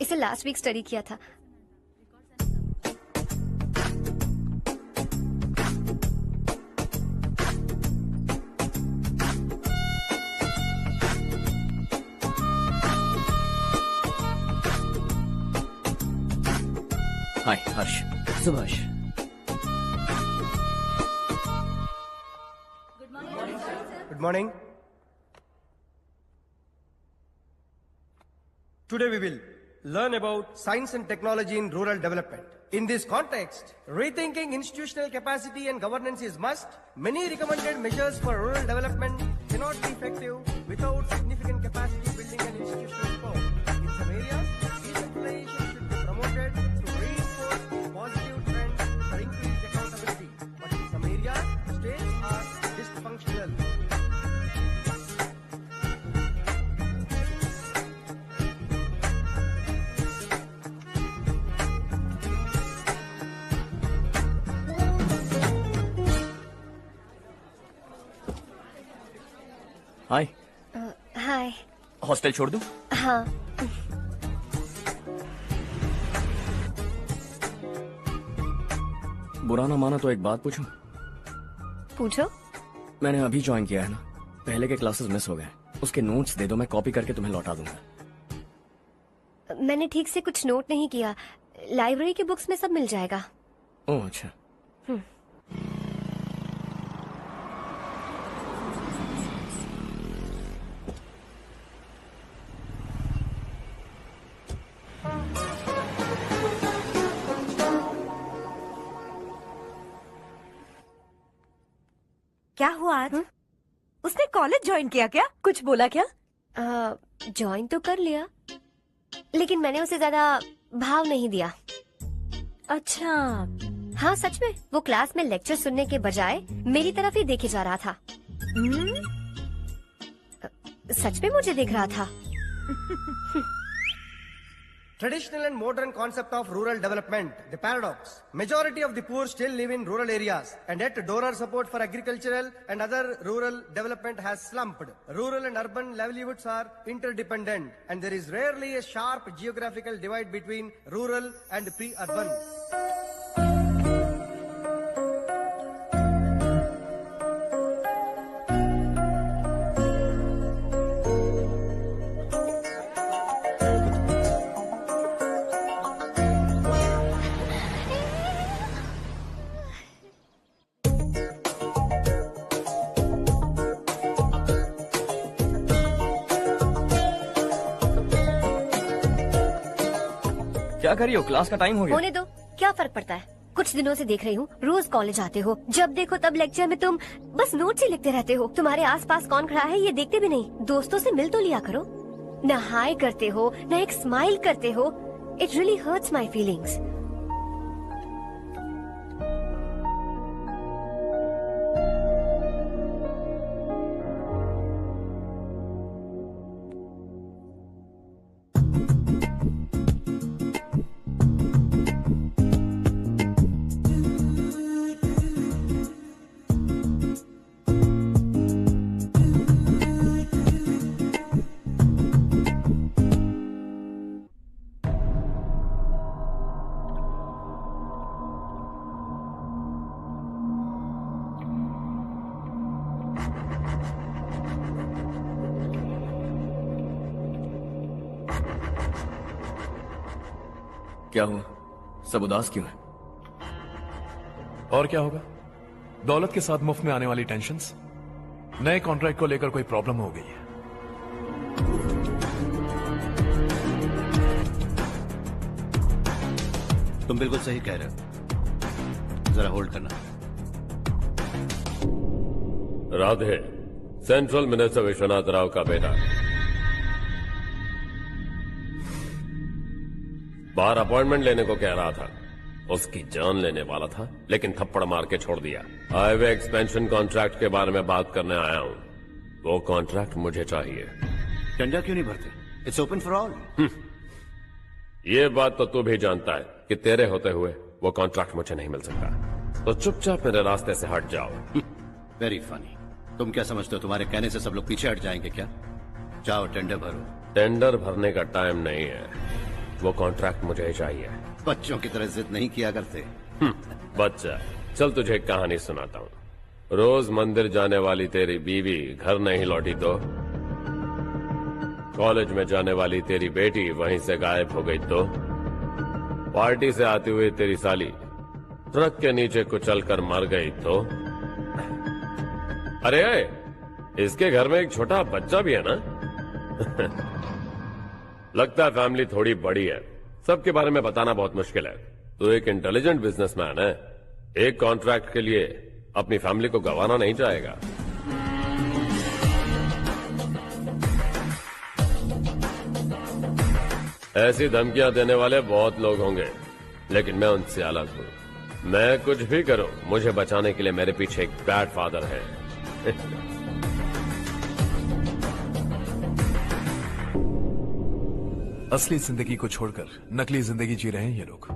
इसे last week study किया था। हाय हर्ष। Subhash. Good morning. Today we will learn about science and technology in rural development. In this context, rethinking institutional capacity and governance is must. Many recommended measures for rural development cannot be effective without significant capacity building and institutional support. In some areas, decentralization should be promoted to reinforce positive trends for increased accountability. But in some areas, states are dysfunctional. Hi. Hi. Hostel छोड़ दूं? हाँ। बुरा ना माना तो एक बात पूछूं? पूछो। मैंने अभी ज्वाइन किया है ना, पहले के क्लासेस मिस हो गए। उसके नोट्स दे दो, मैं कॉपी करके तुम्हें लौटा दूंगा। मैंने ठीक से कुछ नोट नहीं किया। लाइब्रेरी की बुक्स में सब मिल जाएगा। ओह अच्छा। क्या हुआ आज? उसने कॉलेज ज्वाइन किया क्या? कुछ बोला क्या? ज्वाइन तो कर लिया, लेकिन मैंने उसे ज्यादा भाव नहीं दिया। अच्छा। हाँ सच में, वो क्लास में लेक्चर सुनने के बजाय मेरी तरफ ही देखे जा रहा था। सच में मुझे देख रहा था। Traditional and modern concept of rural development, the paradox. Majority of the poor still live in rural areas, and yet donor support for agricultural and other rural development has slumped. Rural and urban livelihoods are interdependent, and there is rarely a sharp geographical divide between rural and pre-urban. क्या कर रही हो? Class का time हो गया। होने दो, क्या फर्क पड़ता है। कुछ दिनों से देख रही हूँ, रोज कॉलेज आते हो, जब देखो तब लेक्चर में तुम बस नोट्स ही लिखते रहते हो। तुम्हारे आसपास कौन खड़ा है ये देखते भी नहीं। दोस्तों से मिल तो लिया करो। न हाय करते हो, न एक स्माइल करते हो। It really hurts my feelings. क्या हुआ? सब उदास क्यों है? और क्या होगा? दौलत के साथ मुफ्त में आने वाली टेंशन्स। नए कॉन्ट्रैक्ट को लेकर कोई प्रॉब्लम हो गई है। तुम बिल्कुल सही कह रहे हो। जरा होल्ड करना। राधे, सेंट्रल मिनिस्टर विश्वनाथ राव का बेटा। बाहर अपॉइंटमेंट लेने को कह रहा था। उसकी जान लेने वाला था, लेकिन थप्पड़ मार के छोड़ दिया। हाईवे एक्सपेंशन कॉन्ट्रैक्ट के बारे में बात करने आया हूं। वो कॉन्ट्रैक्ट मुझे चाहिए। टेंडर क्यों नहीं भरते? It's open for all. ये बात तो तू भी जानता है कि तेरे होते हुए वो कॉन्ट्रैक्ट मुझे नहीं मिल सकता। तो चुपचाप मेरे रास्ते से हट जाओ। Very funny. तुम क्या समझते हो तुम्हारे कहने से सब लोग पीछे हट जाएंगे क्या? जाओ टेंडर भरो। टेंडर भरने का टाइम नहीं है। वो कॉन्ट्रैक्ट मुझे चाहिए। बच्चों की तरह जिद नहीं किया करते। बच्चा, चल तुझे एक कहानी सुनाता हूँ। रोज मंदिर जाने वाली तेरी बीवी घर नहीं लौटी तो, कॉलेज में जाने वाली तेरी बेटी वहीं से गायब हो गई तो, पार्टी से आती हुई तेरी साली ट्रक के नीचे कुचलकर मर गई तो। अरे इसके घर में एक छोटा बच्चा भी है ना। लगता है फैमिली थोड़ी बड़ी है, सबके बारे में बताना बहुत मुश्किल है। तू एक इंटेलिजेंट बिजनेसमैन है, एक कॉन्ट्रैक्ट के लिए अपनी फैमिली को गंवाना नहीं चाहेगा। ऐसी धमकियां देने वाले बहुत लोग होंगे, लेकिन मैं उनसे अलग हूं। मैं कुछ भी करूं, मुझे बचाने के लिए मेरे पीछे एक बैड फादर है। असली जिंदगी को छोड़कर नकली जिंदगी जी रहे हैं ये लोग।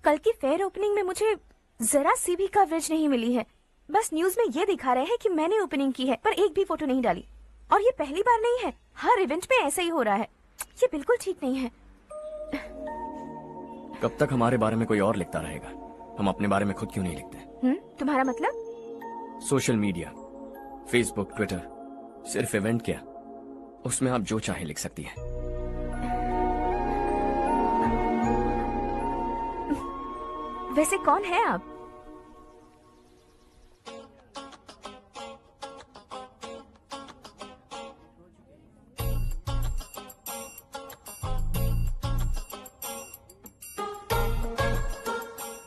कल की फेयर ओपनिंग में मुझे जरा सी भी कवरेज नहीं मिली है। बस न्यूज में ये दिखा रहे हैं कि मैंने ओपनिंग की है, पर एक भी फोटो नहीं डाली। और ये पहली बार नहीं है, हर इवेंट में ऐसा ही हो रहा है। ये बिल्कुल ठीक नहीं है। कब तक हमारे बारे में कोई और लिखता रहेगा? हम अपने बारे में खुद क्यों नहीं लिखते? तुम्हारा मतलब? सोशल मीडिया, फेसबुक, ट्विटर, सिर्फ इवेंट क्या, उसमें आप जो चाहे लिख सकती हैं। वैसे कौन है आप?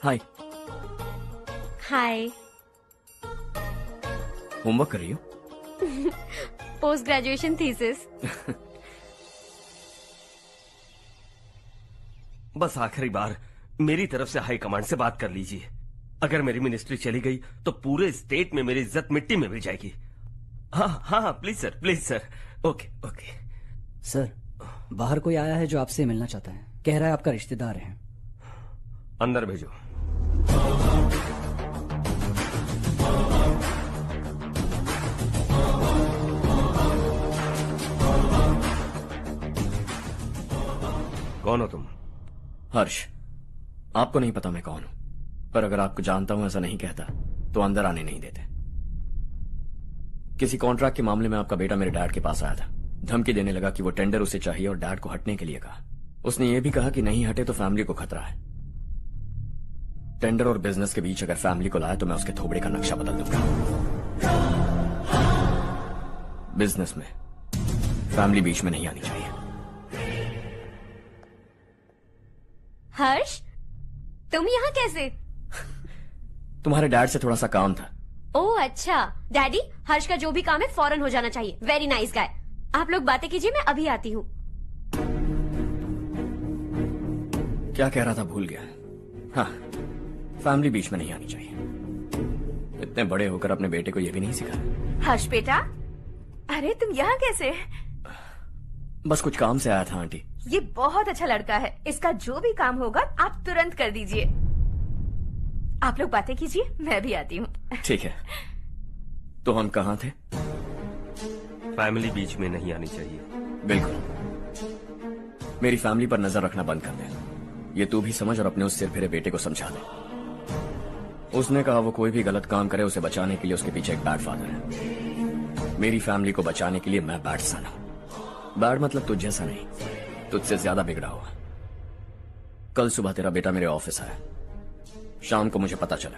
हाय। हाय। होमवर्क कर रही हो? Post graduation thesis. बस आखिरी बार मेरी तरफ से हाई कमांड से बात कर लीजिए। अगर मेरी मिनिस्ट्री चली गई तो पूरे स्टेट में मेरी इज्जत मिट्टी में मिल जाएगी। हाँ हाँ हाँ, please sir, please sir. Okay okay sir, बाहर कोई आया है जो आपसे मिलना चाहता है। कह रहा है आपका रिश्तेदार है। अंदर भेजो। कौन हो तुम? हर्ष। आपको नहीं पता मैं कौन हूं, पर अगर आपको जानता हूं ऐसा नहीं कहता तो अंदर आने नहीं देते। किसी कॉन्ट्रैक्ट के मामले में आपका बेटा मेरे डैड के पास आया था। धमकी देने लगा कि वो टेंडर उसे चाहिए और डैड को हटने के लिए कहा। उसने ये भी कहा कि नहीं हटे तो फैमिली को खतरा है। टेंडर और बिजनेस के बीच अगर फैमिली को लाया तो मैं उसके थोबड़े का नक्शा बदल दूंगा। बिजनेस में फैमिली बीच में नहीं आनी चाहिए। हर्ष, तुम यहाँ कैसे? तुम्हारे डैड से थोड़ा सा काम था। ओह अच्छा। डैडी, हर्ष का जो भी काम है फौरन हो जाना चाहिए। Very nice guy. आप लोग बातें कीजिए, मैं अभी आती हूँ। क्या कह रहा था भूल गया। हाँ, फैमिली बीच में नहीं आनी चाहिए। इतने बड़े होकर अपने बेटे को यह भी नहीं सिखाया। हर्ष बेटा, अरे तुम यहाँ कैसे? बस कुछ काम से आया था आंटी। ये बहुत अच्छा लड़का है। इसका जो भी काम होगा आप तुरंत कर दीजिए। आप लोग बातें कीजिए, मैं भी आती हूँ। ठीक है। तो हम कहाँ थे? फैमिली बीच में नहीं आनी चाहिए। बिल्कुल। मेरी फैमिली पर नजर रखना बंद कर दे। ये तू भी समझ और अपने उस सिर फिरे बेटे को समझा दे। उसने कहा वो कोई भी गलत काम करे उसे बचाने के लिए उसके पीछे एक बैड फादर है। मेरी फैमिली को बचाने के लिए मैं बैड सन हूं। बैड मतलब तुझ जैसा नहीं, तुझसे ज्यादा बिगड़ा हुआ। कल सुबह तेरा बेटा मेरे ऑफिस आया। शाम को मुझे पता चला।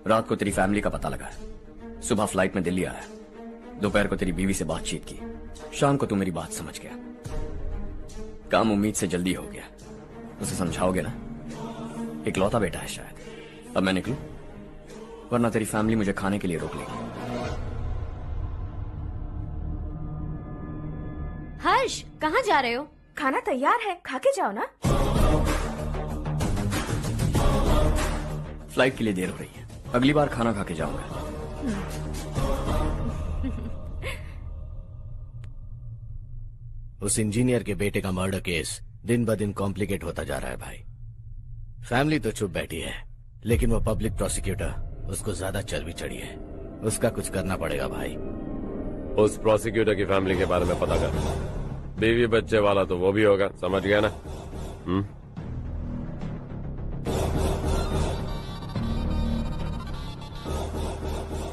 रात को तेरी फैमिली का पता लगा। सुबह फ्लाइट में दिल्ली आया। दोपहर को तेरी बीवी से बातचीत की। शाम को तू मेरी बात समझ गया। काम उम्मीद से जल्दी हो गया। उसे समझाओगे ना? इकलौता बेटा है शायद। अब मैं निकलूं, वरना तेरी फैमिली मुझे खाने के लिए रोक लेगी। हर्ष, कहाँ जा रहे हो? खाना तैयार है, खा के जाओ ना। फ्लाइट के लिए देर हो रही है। अगली बार खाना खा के जाऊंगा। उस इंजीनियर के बेटे का मर्डर केस दिन ब दिन कॉम्प्लिकेट होता जा रहा है भाई। फैमिली तो चुप बैठी है, लेकिन वो पब्लिक प्रोसिक्यूटर उसको ज्यादा चर्बी चढ़ी है। उसका कुछ करना पड़ेगा भाई। उस प्रोसिक्यूटर की फैमिली के बारे में पता कर। बीवी बच्चे वाला तो वो भी होगा, समझ गया ना?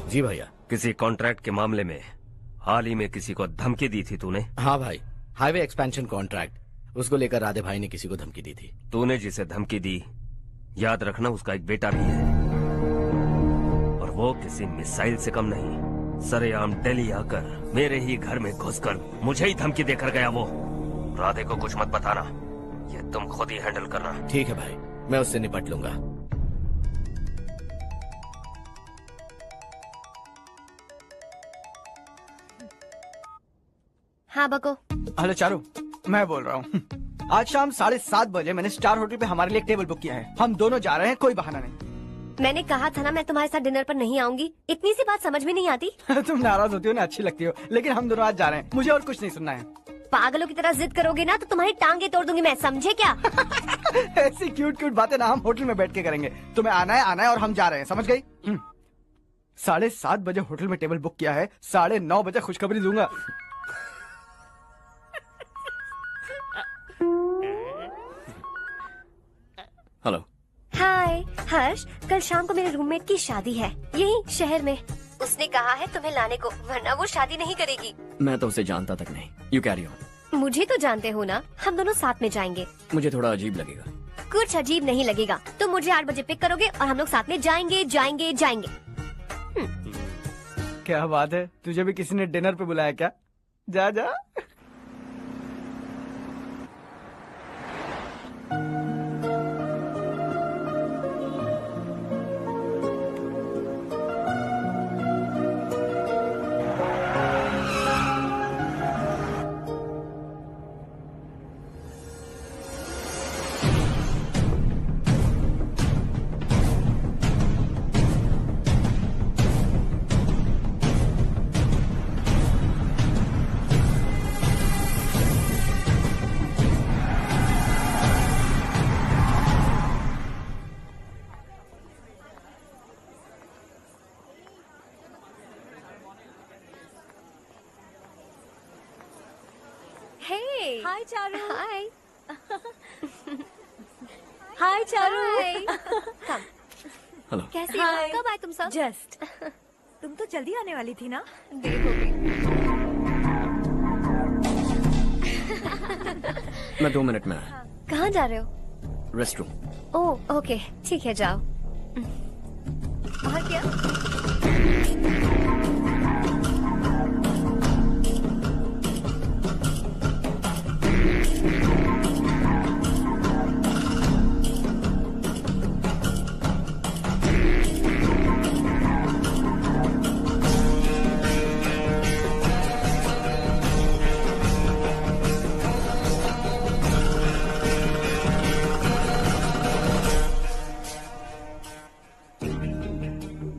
जी भैया। किसी कॉन्ट्रैक्ट के मामले में हाल ही में किसी को धमकी दी थी तूने? हाँ भाई, हाईवे एक्सपेंशन कॉन्ट्रैक्ट, उसको लेकर राधे भाई ने किसी को धमकी दी थी। तूने जिसे धमकी दी, याद रखना उसका एक बेटा भी है, और वो किसी मिसाइल से कम नहीं। सरेआम दिल्ली आकर मेरे ही घर में घुसकर मुझे ही धमकी देकर गया वो। राधे को कुछ मत बताना, ये तुम खुद ही हैंडल करना। ठीक है भाई, मैं उससे निपट लूंगा। हाँ बको। हेलो चारू, मैं बोल रहा हूँ। आज शाम 7:30 बजे मैंने स्टार होटल पे हमारे लिए एक टेबल बुक किया है। हम दोनों जा रहे हैं, कोई बहाना नहीं। मैंने कहा था ना मैं तुम्हारे साथ डिनर पर नहीं आऊंगी। इतनी सी बात समझ में नहीं आती? तुम नाराज होती हो ना, अच्छी लगती हो, लेकिन हम दोनों आज जा रहे हैं। मुझे और कुछ नहीं सुनना है। पागलों की तरह जिद करोगे ना तो तुम्हारी टांगे तोड़ दूंगी मैं, समझे क्या? ऐसी क्यूट क्यूट बातें ना हम होटल में बैठ के करेंगे। तुम्हें आना है और हम जा रहे हैं, समझ गई? 7:30 बजे होटल में टेबल बुक किया है, 9:30 बजे खुशखबरी दूंगा। हेलो। हाय हर्ष, कल शाम को मेरे रूममेट की शादी है यही शहर में। उसने कहा है तुम्हें लाने को, वरना वो शादी नहीं करेगी। मैं तो उसे जानता तक नहीं। You carry on. मुझे तो जानते हो ना, हम दोनों साथ में जाएंगे। मुझे थोड़ा अजीब लगेगा। कुछ अजीब नहीं लगेगा। तुम मुझे 8 बजे पिक करोगे और हम लोग साथ में जाएंगे जाएंगे जाएंगे। क्या बात है, तुझे भी किसी ने डिनर पे बुलाया क्या? जा जा। हाय चारू। हाय। हाय चारू। हेलो। कैसी हो? कब आए तुम सब? जस्ट। तुम तो जल्दी आने वाली थी ना? देर हो गई। मैं 2 मिनट में आया। कहाँ जा रहे हो? Rest room. ओह ओके, ठीक है जाओ। और क्या?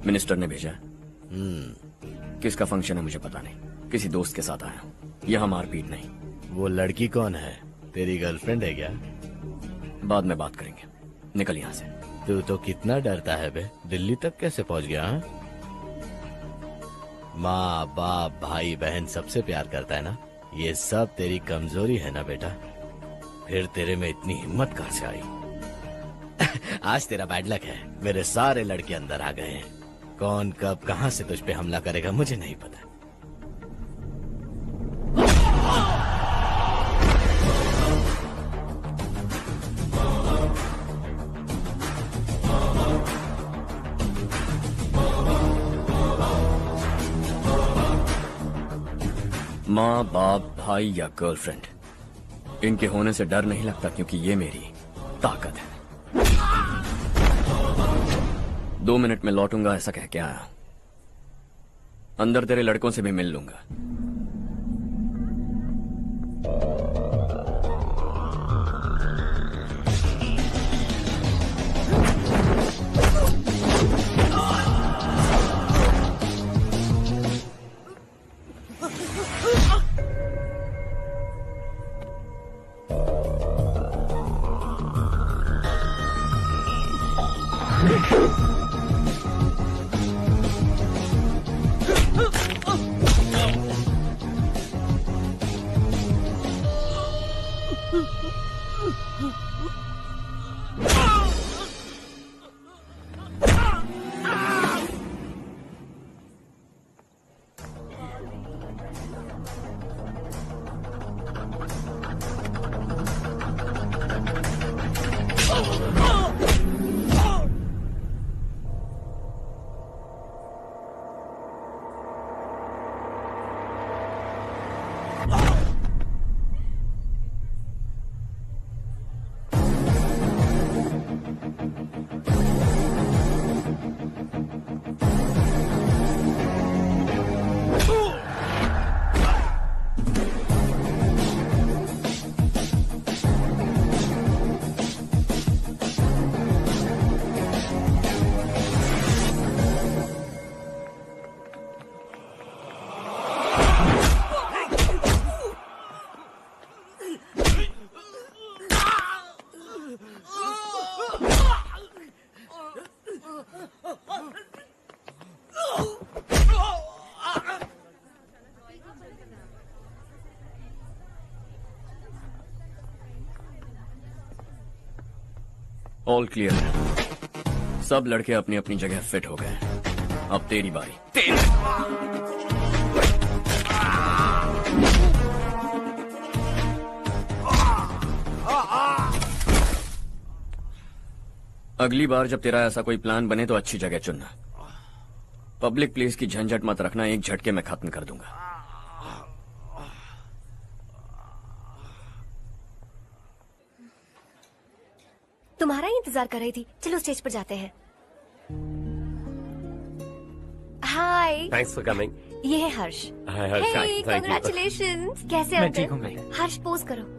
मिनिस्टर ने भेजा। किसका फंक्शन है मुझे पता नहीं, किसी दोस्त के साथ आया हूँ। यहाँ मारपीट नहीं। वो लड़की कौन है? तेरी गर्लफ्रेंड है क्या? बाद में बात करेंगे, निकल यहाँ से। तू तो कितना डरता है बे, दिल्ली तक कैसे पहुँच गया? हाँ? माँ बाप भाई बहन सबसे प्यार करता है ना, ये सब तेरी कमजोरी है ना बेटा। फिर तेरे में इतनी हिम्मत कहाँ से आई? आज तेरा बैड लक है, मेरे सारे लड़के अंदर आ गए हैं। कौन कब कहां से तुझ पे हमला करेगा मुझे नहीं पता। माँ बाप भाई या गर्लफ्रेंड, इनके होने से डर नहीं लगता, क्योंकि ये मेरी ताकत है। 2 मिनट में लौटूंगा ऐसा कह के आया। अंदर तेरे लड़कों से भी मिल लूंगा। ऑल क्लियर है। सब लड़के अपनी अपनी जगह फिट हो गए। अब तेरी बारी। अगली बार जब तेरा ऐसा कोई प्लान बने तो अच्छी जगह चुनना। पब्लिक प्लेस की झंझट मत रखना, एक झटके में खत्म कर दूंगा। तुम्हारा ही इंतजार कर रही थी। चलो स्टेज पर जाते हैं। हाय। Thanks for coming. ये है Harsh. Hi Harsh, thank you. Congratulations. कैसे मैं हो ठीक हूँ अंकल? मैं। हर्ष पोज करो।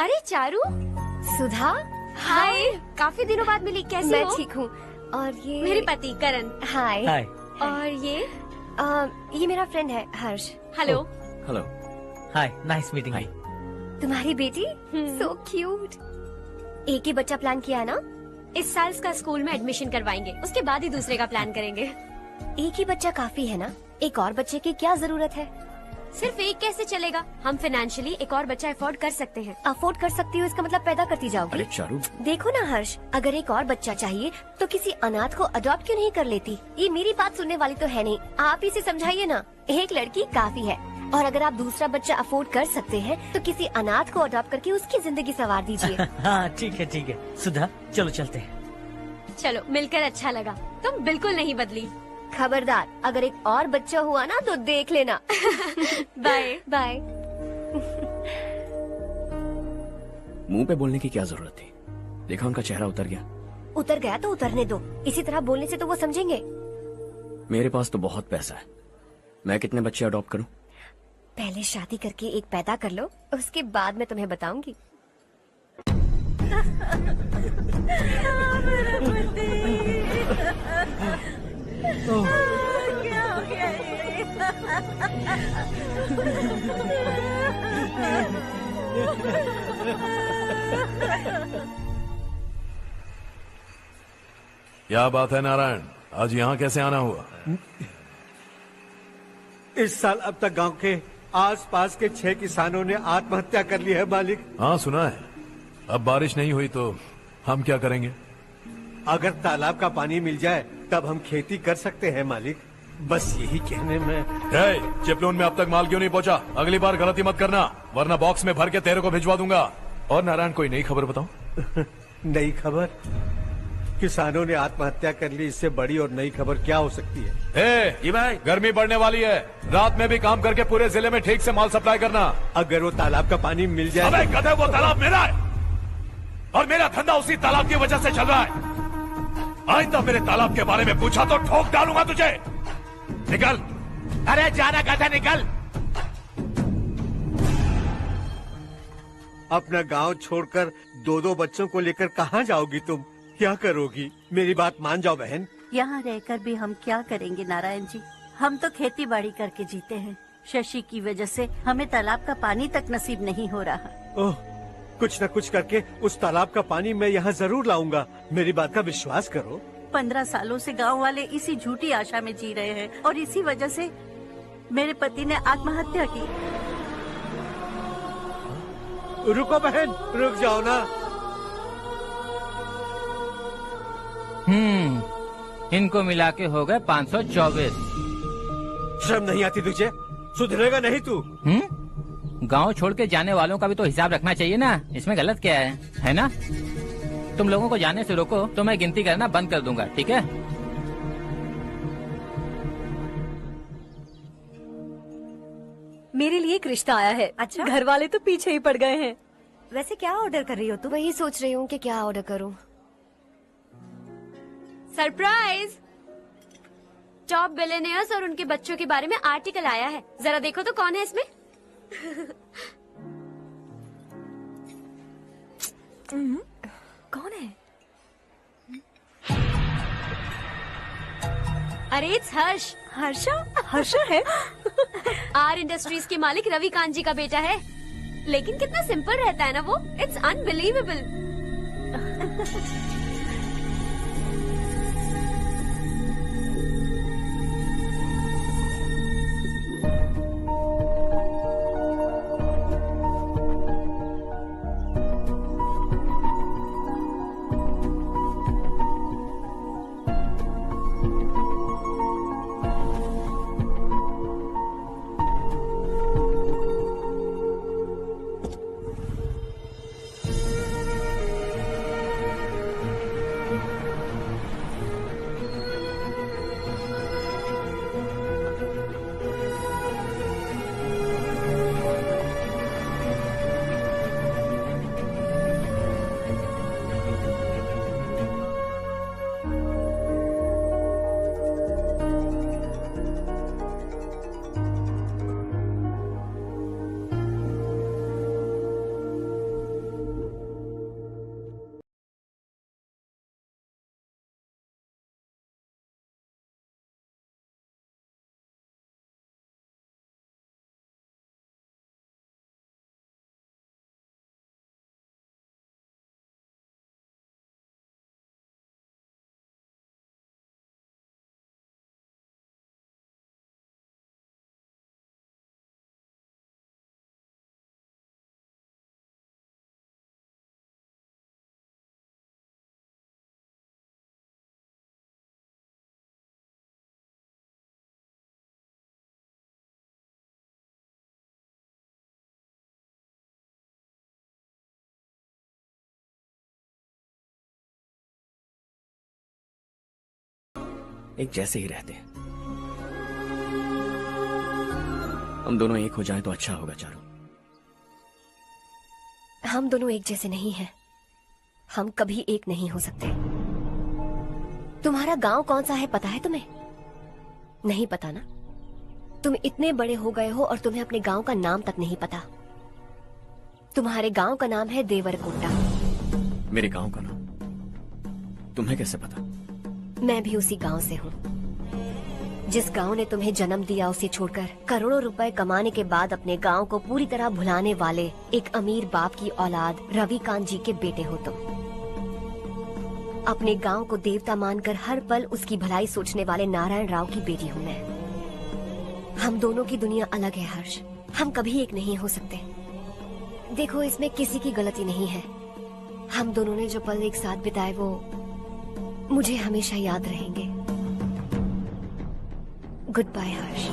अरे चारू। सुधा। हाय, काफी दिनों बाद मिली, कैसी मैं हो? ठीक हूँ। और ये मेरे पति करण। हाय। हाय। और ये मेरा फ्रेंड है Harsh. Hello. Hello. Hi, nice meeting you. तुम्हारी बेटी सो क्यूट। एक ही बच्चा प्लान किया है ना? इस साल इसका स्कूल में एडमिशन करवाएंगे, उसके बाद ही दूसरे का प्लान करेंगे। एक ही बच्चा काफी है ना? एक और बच्चे की क्या जरूरत है? सिर्फ एक कैसे चलेगा? हम फाइनेंशियली एक और बच्चा अफोर्ड कर सकते हैं। अफोर्ड कर सकती हो इसका मतलब पैदा करती जाओगी? अरे चारू, देखो ना हर्ष, अगर एक और बच्चा चाहिए तो किसी अनाथ को अडॉप्ट क्यों नहीं कर लेती? ये मेरी बात सुनने वाली तो है नहीं, आप इसे समझाइए ना। एक लड़की काफी है, और अगर आप दूसरा बच्चा अफोर्ड कर सकते हैं तो किसी अनाथ को अडॉप्ट करके उसकी जिंदगी संवार दीजिए। हाँ ठीक है सुधा, चलो चलते हैं। चलो, मिलकर अच्छा लगा। तुम बिल्कुल नहीं बदली। खबरदार, अगर एक और बच्चा हुआ ना तो देख लेना। Bye bye. मुंह पे बोलने की क्या जरूरत थी? देखा उनका चेहरा उतर गया। उतर गया तो उतरने दो, इसी तरह बोलने से तो वो समझेंगे। मेरे पास तो बहुत पैसा है, मैं कितने बच्चे अडॉप्ट करूं? पहले शादी करके एक पैदा कर लो, उसके बाद मैं तुम्हें बताऊंगी। क्या हो गया क्या बात है नारायण, आज यहाँ कैसे आना हुआ? इस साल अब तक गांव के आसपास के 6 किसानों ने आत्महत्या कर ली है मालिक। हाँ सुना है। अब बारिश नहीं हुई तो हम क्या करेंगे? अगर तालाब का पानी मिल जाए तब हम खेती कर सकते हैं मालिक। बस यही कहने में। चिपलून में अब तक माल क्यों नहीं पहुंचा? अगली बार गलती मत करना, वरना बॉक्स में भर के तेरे को भिजवा दूंगा। और नारायण, कोई नई खबर बताओ। नई खबर? किसानों ने आत्महत्या कर ली, इससे बड़ी और नई खबर क्या हो सकती है? ये भाई, गर्मी बढ़ने वाली है, रात में भी काम करके पूरे जिले में ठीक से माल सप्लाई करना। अगर वो तालाब का पानी मिल जाए। अबे गधे, वो तालाब मेरा है और मेरा धंधा उसी तालाब की वजह से चल रहा है। आज तो मेरे तालाब के बारे में पूछा तो ठोक डालूंगा तुझे। निकल। अरे जाना गधा, निकल। अपना गांव छोड़कर 2-2 बच्चों को लेकर कहाँ जाओगी तुम? क्या करोगी? मेरी बात मान जाओ बहन, यहाँ रहकर भी हम क्या करेंगे नारायण जी? हम तो खेती बाड़ी करके जीते हैं। शशि की वजह से हमें तालाब का पानी तक नसीब नहीं हो रहा। ओह, कुछ न कुछ करके उस तालाब का पानी मैं यहाँ जरूर लाऊंगा। मेरी बात का विश्वास करो। 15 सालों से गांव वाले इसी झूठी आशा में जी रहे हैं और इसी वजह से मेरे पति ने आत्महत्या की। रुको बहन, रुक जाओ ना। इनको मिला के हो गए 524। शर्म नहीं आती तुझे? सुधरेगा नहीं तू? गांव छोड़ के जाने वालों का भी तो हिसाब रखना चाहिए ना। इसमें गलत क्या है ना? तुम लोगों को जाने से रोको तो मैं गिनती करना बंद कर दूंगा, ठीक है? मेरे लिए एक रिश्ता आया है। अच्छा? घर वाले तो पीछे ही पड़ गए हैं। वैसे क्या ऑर्डर कर रही हो तुम? वही सोच रही हूँ कि क्या ऑर्डर करूँ। सरप्राइज! टॉप बिलियनियर्स और उनके बच्चों के बारे में आर्टिकल आया है। जरा देखो तो कौन है इसमें। कौन है? अरे इट्स हर्ष। हर्षा है? आर इंडस्ट्रीज के मालिक रवि कांत जी का बेटा है। लेकिन कितना सिंपल रहता है ना वो। It's unbelievable. एक जैसे ही रहते हैं। हम दोनों एक हो जाएं तो अच्छा होगा चारू। हम दोनों एक जैसे नहीं हैं। हम कभी एक नहीं हो सकते। तुम्हारा गांव कौन सा है पता है तुम्हें? नहीं पता ना? तुम इतने बड़े हो गए हो और तुम्हें अपने गांव का नाम तक नहीं पता। तुम्हारे गांव का नाम है देवरकोटा। मेरे गांव का नाम तुम्हें कैसे पता? मैं भी उसी गांव से हूँ। जिस गांव ने तुम्हें जन्म दिया उसे छोड़कर करोड़ों रुपए कमाने के बाद अपने गांव को पूरी तरह भुलाने वाले एक अमीर बाप की औलाद रवि कांत जी के बेटे हो तुम। अपने गांव को देवता मानकर हर पल उसकी भलाई सोचने वाले नारायण राव की बेटी हूँ मैं। हम दोनों की दुनिया अलग है हर्ष। हम कभी एक नहीं हो सकते। देखो इसमें किसी की गलती नहीं है। हम दोनों ने जो पल एक साथ बिताए वो मुझे हमेशा याद रहेंगे। गुड बाय हर्ष।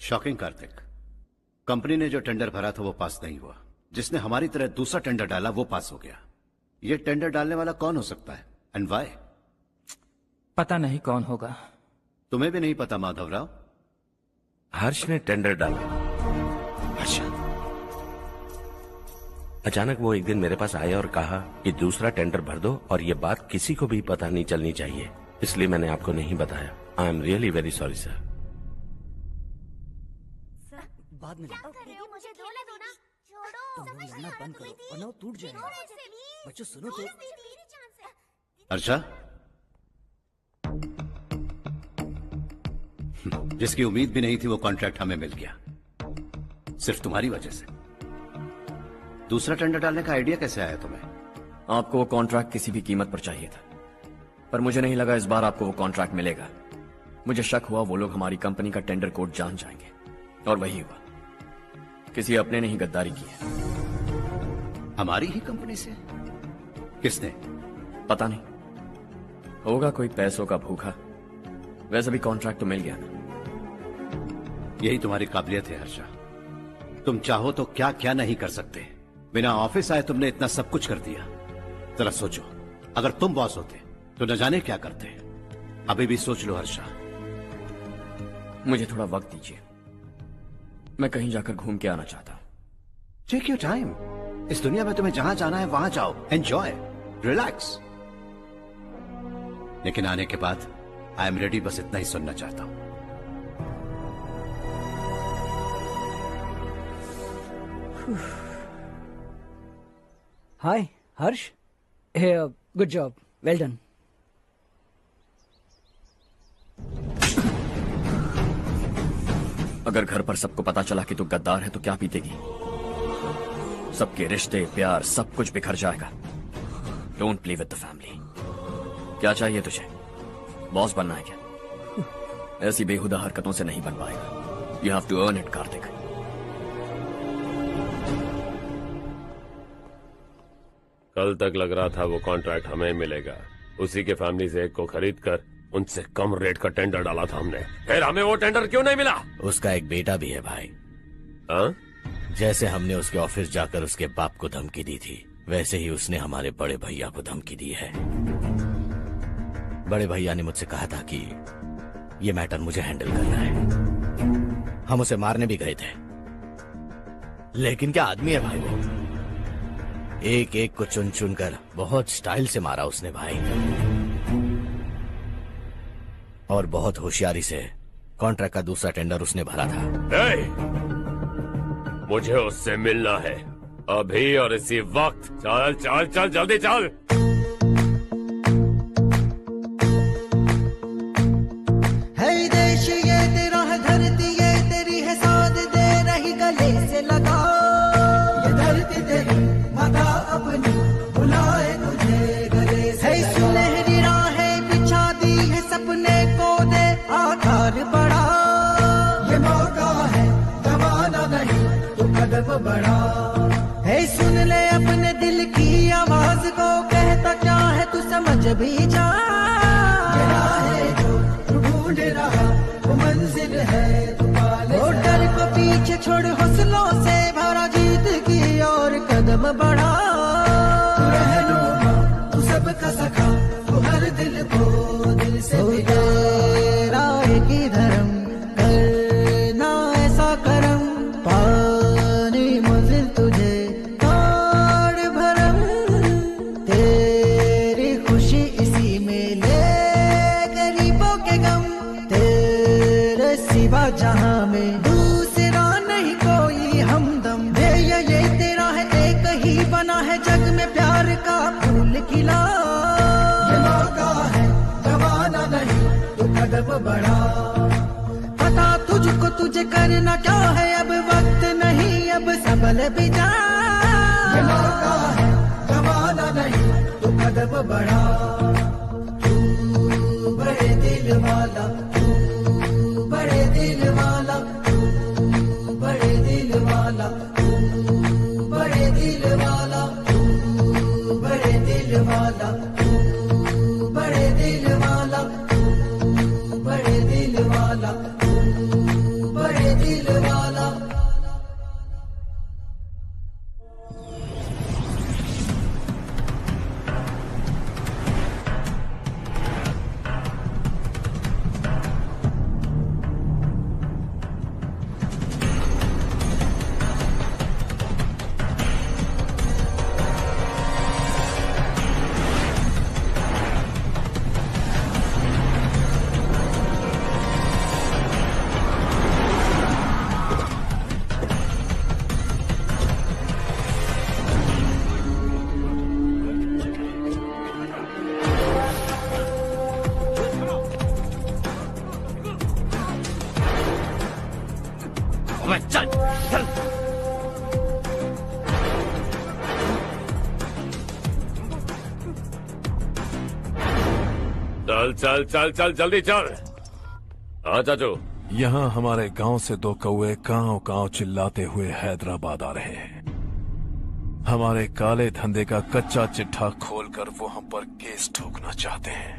शॉकिंग कार्तिक, कंपनी ने जो टेंडर भरा था वो पास नहीं हुआ। जिसने हमारी तरह दूसरा टेंडर डाला वो पास हो गया। ये टेंडर डालने वाला कौन हो सकता है एंड व्हाई? पता नहीं कौन होगा। तुम्हें भी नहीं पता माधवराव? हर्ष ने टेंडर डाला। अच्छा। अचानक वो एक दिन मेरे पास आया और कहा कि दूसरा टेंडर भर दो और ये बात किसी को भी पता नहीं चलनी चाहिए, इसलिए मैंने आपको नहीं बताया। I am really very sorry sir. बाद में मुझे धोने दो ना। छोड़ो, तुम लड़ना बंद करो वरना वो टूट जाएगा। बच्चों सुनो तो। अर्षा, जिसकी उम्मीद भी नहीं थी वो कॉन्ट्रैक्ट हमें मिल गया, सिर्फ तुम्हारी वजह से। दूसरा टेंडर डालने का आइडिया कैसे आया तुम्हें? आपको वो कॉन्ट्रैक्ट किसी भी कीमत पर चाहिए था, पर मुझे नहीं लगा इस बार आपको वो कॉन्ट्रैक्ट मिलेगा। मुझे शक हुआ वो लोग हमारी कंपनी का टेंडर कोड जान जाएंगे, और वही हुआ। किसी अपने ने ही गद्दारी की है। हमारी ही कंपनी से? किसने? पता नहीं, होगा कोई पैसों का भूखा। वैसे भी कॉन्ट्रैक्ट तो मिल गया ना। यही तुम्हारी काबिलियत है हर्षा, तुम चाहो तो क्या क्या नहीं कर सकते। बिना ऑफिस आए तुमने इतना सब कुछ कर दिया। जरा सोचो, अगर तुम बॉस होते तो न जाने क्या करते। अभी भी सोच लो हर्षा। मुझे थोड़ा वक्त दीजिए, मैं कहीं जाकर घूम के आना चाहता हूं। Take your time. इस दुनिया में तुम्हें जहां जाना है वहां जाओ, एंजॉय, रिलैक्स। लेकिन आने के बाद आई एम रेडी, बस इतना ही सुनना चाहता हूं। हाय हर्ष, गुड जॉब, वेल डन। अगर घर पर सबको पता चला कि तू गद्दार है तो क्या पीतेगी? सबके रिश्ते, प्यार, सब कुछ बिखर जाएगा। Don't play with the family. क्या चाहिए तुझे? बॉस बनना है क्या? ऐसी बेहुदा हरकतों से नहीं बन पाएगा। You have to earn it Kartik. कल तक लग रहा था वो कॉन्ट्रैक्ट हमें मिलेगा, उसी के फैमिली से एक को खरीद कर उनसे कम रेट का टेंडर डाला था हमने, फिर हमें वो टेंडर क्यों नहीं मिला? उसका एक बेटा भी है भाई। हाँ? जैसे हमने उसके ऑफिस जाकर उसके बाप को धमकी दी थी, वैसे ही उसने हमारे बड़े भैया को धमकी दी है। बड़े भैया ने मुझसे कहा था कि ये मैटर मुझे हैंडल करना है। हम उसे मारने भी गए थे, लेकिन क्या आदमी है भाई वो। एक एक को चुन चुन कर बहुत स्टाइल से मारा उसने भाई, और बहुत होशियारी से कॉन्ट्रैक्ट का दूसरा टेंडर उसने भरा था। मुझे उससे मिलना है अभी और इसी वक्त। चल चल चल जल्दी चल। है देश ये तेरा है, धरती ये तेरी है, साथ दे रही गले से लगा। ये धरती तेरी माता अपनी बुलाए तुझे गले से लगा। सुनहरी राहें बिछा दी है, सपने को दे आकार बढ़ा। ये मौका है गवाना नहीं, तू कदम बढ़ा। है सुन ले अपने दिल की आवाज को, कहता क्या है तू समझ भी जा। ढूंढ रहा वो मंजिल है, वो डर को पीछे छोड़ हौसलों से भरा, जीत की और कदम बढ़ा। तू रहनुमा, तू सबका सखा, तू हर दिल को दिल से मिला। राह की धर्म करना ऐसा करम, पानी मंजिल तुझे दौड़ भरम। तेरी खुशी इसी में ले, गरीबों के गम तेरे सिवा जहां में दूसरा नहीं कोई हमदम। ये तेरा है, एक ही बना है जग में प्यार का फूल खिला। ये मौका है गवाना नहीं, तू कदम बढ़ा। पता तुझको तुझे करना क्या है, अब वक्त नहीं, अब संभल भी जा। ये मौका है गवाना नहीं, तू कदम बढ़ा। तू बड़े दिल वाला, तू बड़े दिल वाला, तू बड़े दिल वाला, तू बड़े दिल वाला, तू बड़े दिल वाला, तू बड़े दिल वाला, तू बड़े दिल वाला, तू बड़े दिल वाला। चल चल। चल चल चल चल जल्दी चल। हाँ चाचू। यहाँ हमारे गांव से 2 कौवे कांव कांव चिल्लाते हुए हैदराबाद आ रहे हैं। हमारे काले धंधे का कच्चा चिट्ठा खोलकर वो हम पर केस ठोकना चाहते हैं।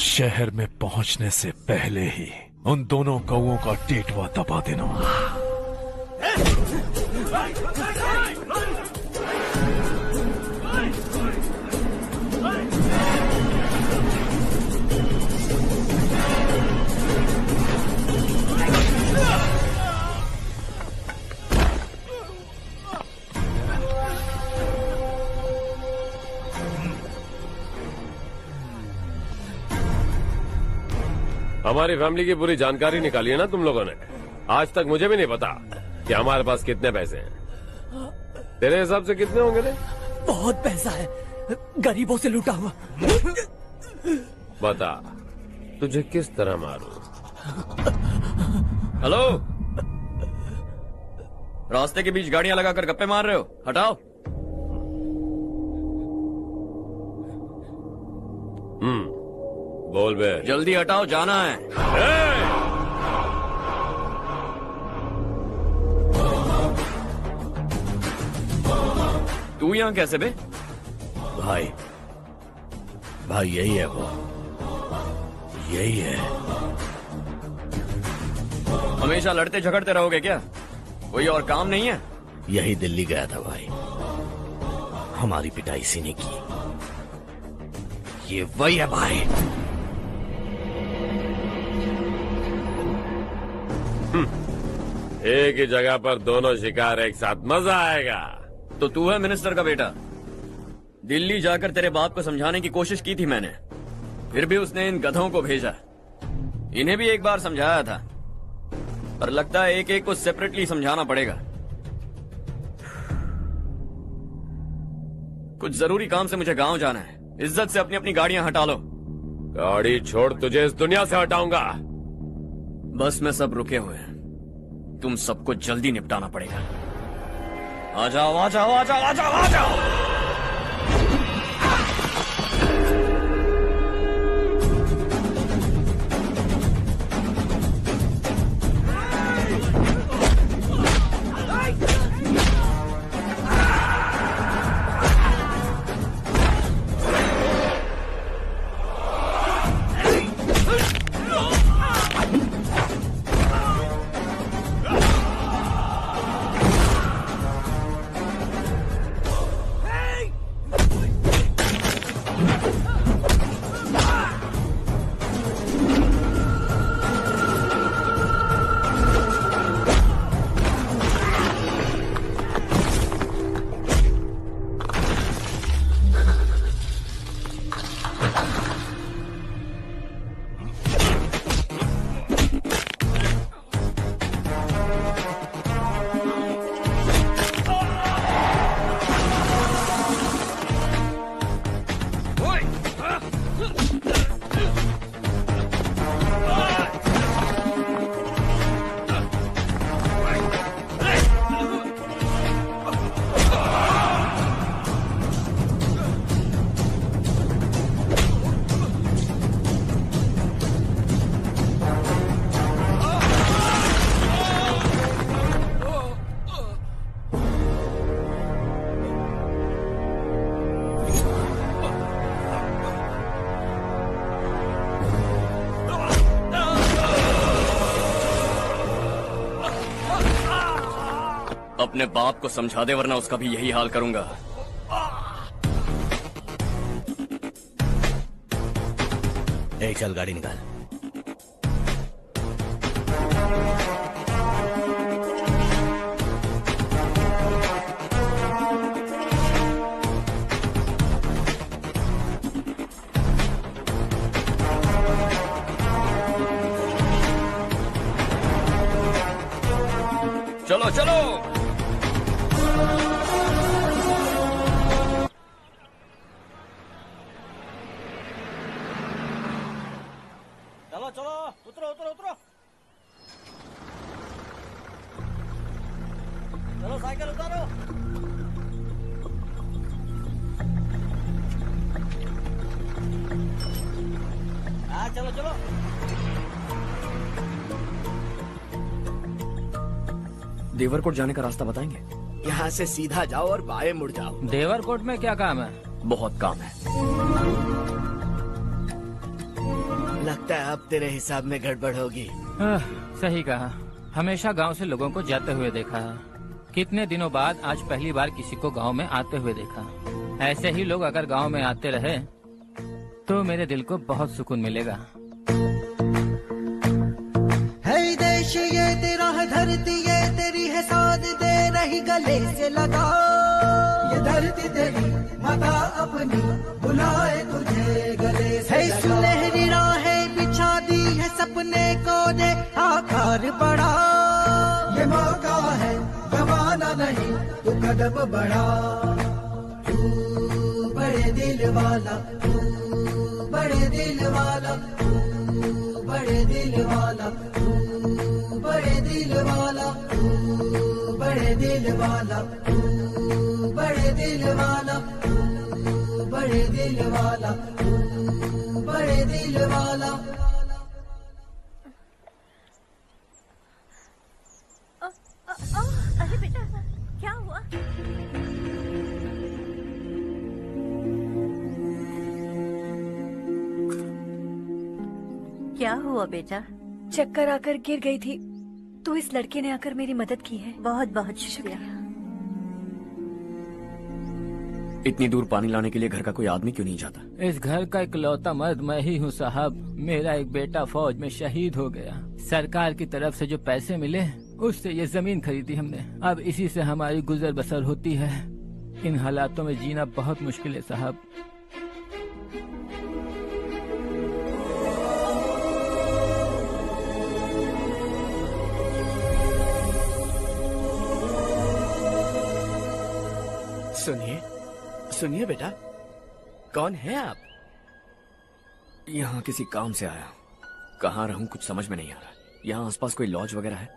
शहर में पहुंचने से पहले ही उन दोनों कौवों का टेटवा दबा देना। हमारी फैमिली की पूरी जानकारी निकाली है ना तुम लोगों ने। आज तक मुझे भी नहीं पता कि हमारे पास कितने पैसे हैं। तेरे हिसाब से कितने होंगे रे? बहुत पैसा है, गरीबों से लूटा हुआ। बता तुझे किस तरह मारूं? हेलो, रास्ते के बीच गाड़ियां लगाकर गप्पे मार रहे हो? हटाओ। बोल बे। जल्दी हटाओ, जाना है। तू यहाँ कैसे बे? भाई यही है वो, यही है। हमेशा लड़ते झगड़ते रहोगे क्या? कोई और काम नहीं है? यही दिल्ली गया था भाई, हमारी पिटाई इसी ने की। ये वही है भाई। एक ही जगह पर दोनों शिकार एक साथ, मजा आएगा। तो तू है मिनिस्टर का बेटा? दिल्ली जाकर तेरे बाप को समझाने की कोशिश की थी मैंने, फिर भी उसने इन गधों को भेजा। इन्हें भी एक बार समझाया था, पर लगता है एक एक को सेपरेटली समझाना पड़ेगा। कुछ जरूरी काम से मुझे गांव जाना है। इज्जत से अपनी अपनी गाड़ियां हटा लो। गाड़ी छोड़, तुझे इस दुनिया से हटाऊंगा। बस में सब रुके हुए हैं, तुम सबको जल्दी निपटाना पड़ेगा। आ जाओ आ जाओ आ जाओ आ जाओ आ जाओ। अपने बाप को समझा दे, वरना उसका भी यही हाल करूंगा। चल गाड़ी निकाल। चलो चलो। चलो चलो, उतरो उतरो उतरो। साइकिल उतारो। हाँ चलो चलो। देवरकोट जाने का रास्ता बताएंगे? यहाँ से सीधा जाओ और बाएं मुड़ जाओ। देवरकोट में क्या काम है? बहुत काम है। लगता है अब तेरे हिसाब में गड़बड़ होगी। सही कहा। हमेशा गांव से लोगों को जाते हुए देखा है। कितने दिनों बाद आज पहली बार किसी को गांव में आते हुए देखा। ऐसे ही लोग अगर गांव में आते रहे तो मेरे दिल को बहुत सुकून मिलेगा। है देश ये तेरा है, धरती ये तेरी है, साथ दे रही गले से लगा। ये धरती तेरी माता अपनी बुलाए तुझे गले से लगा। सुनहरी राहें बिछा दी है, सपने को दे आकार बढ़ा। ये मौका है गवाना नहीं, तू कदम बढ़ा। तू बड़े दिल वाला, तू बड़े दिल वाला, तू बड़े दिल वाला, तू बड़े दिल वाला, तू बड़े दिल वाला, तू बड़े दिल वाला, तू बड़े दिल वाला, तू बड़े दिल वाला। अरे बेटा क्या हुआ? क्या हुआ बेटा? चक्कर आकर गिर गई थी तो इस लड़के ने आकर मेरी मदद की है। बहुत बहुत शुक्रिया। इतनी दूर पानी लाने के लिए घर का कोई आदमी क्यों नहीं जाता? इस घर का इकलौता मर्द मैं ही हूँ साहब। मेरा एक बेटा फौज में शहीद हो गया। सरकार की तरफ से जो पैसे मिले उससे ये जमीन खरीदी हमने। अब इसी से हमारी गुजर बसर होती है। इन हालातों में जीना बहुत मुश्किल है साहब। सुनिए सुनिए बेटा, कौन है आप? यहाँ किसी काम से आया। कहाँ रहूँ कुछ समझ में नहीं आ रहा। यहाँ आसपास कोई लॉज वगैरह है?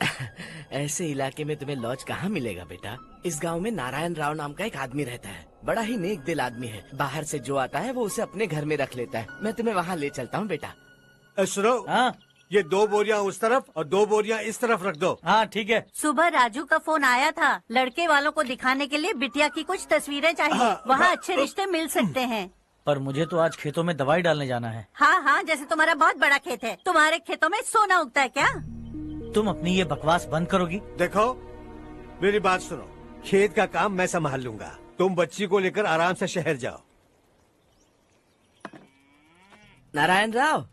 ऐसे इलाके में तुम्हें लॉज कहाँ मिलेगा बेटा। इस गांव में नारायण राव नाम का एक आदमी रहता है। बड़ा ही नेक दिल आदमी है। बाहर से जो आता है वो उसे अपने घर में रख लेता है। मैं तुम्हें वहाँ ले चलता हूँ बेटा। सुनो, ये 2 बोरियां उस तरफ और 2 बोरियां इस तरफ रख दो। हाँ ठीक है। सुबह राजू का फोन आया था। लड़के वालों को दिखाने के लिए बिटिया की कुछ तस्वीरें चाहिए। वहाँ अच्छे रिश्ते मिल सकते हैं। पर मुझे तो आज खेतों में दवाई डालने जाना है। हाँ हाँ, जैसे तुम्हारा बहुत बड़ा खेत है। तुम्हारे खेतों में सोना उगता है क्या? तुम अपनी ये बकवास बंद करोगी? देखो मेरी बात सुनो, खेत का काम मैं संभाल लूंगा। तुम बच्ची को लेकर आराम से शहर जाओ। नारायण राव,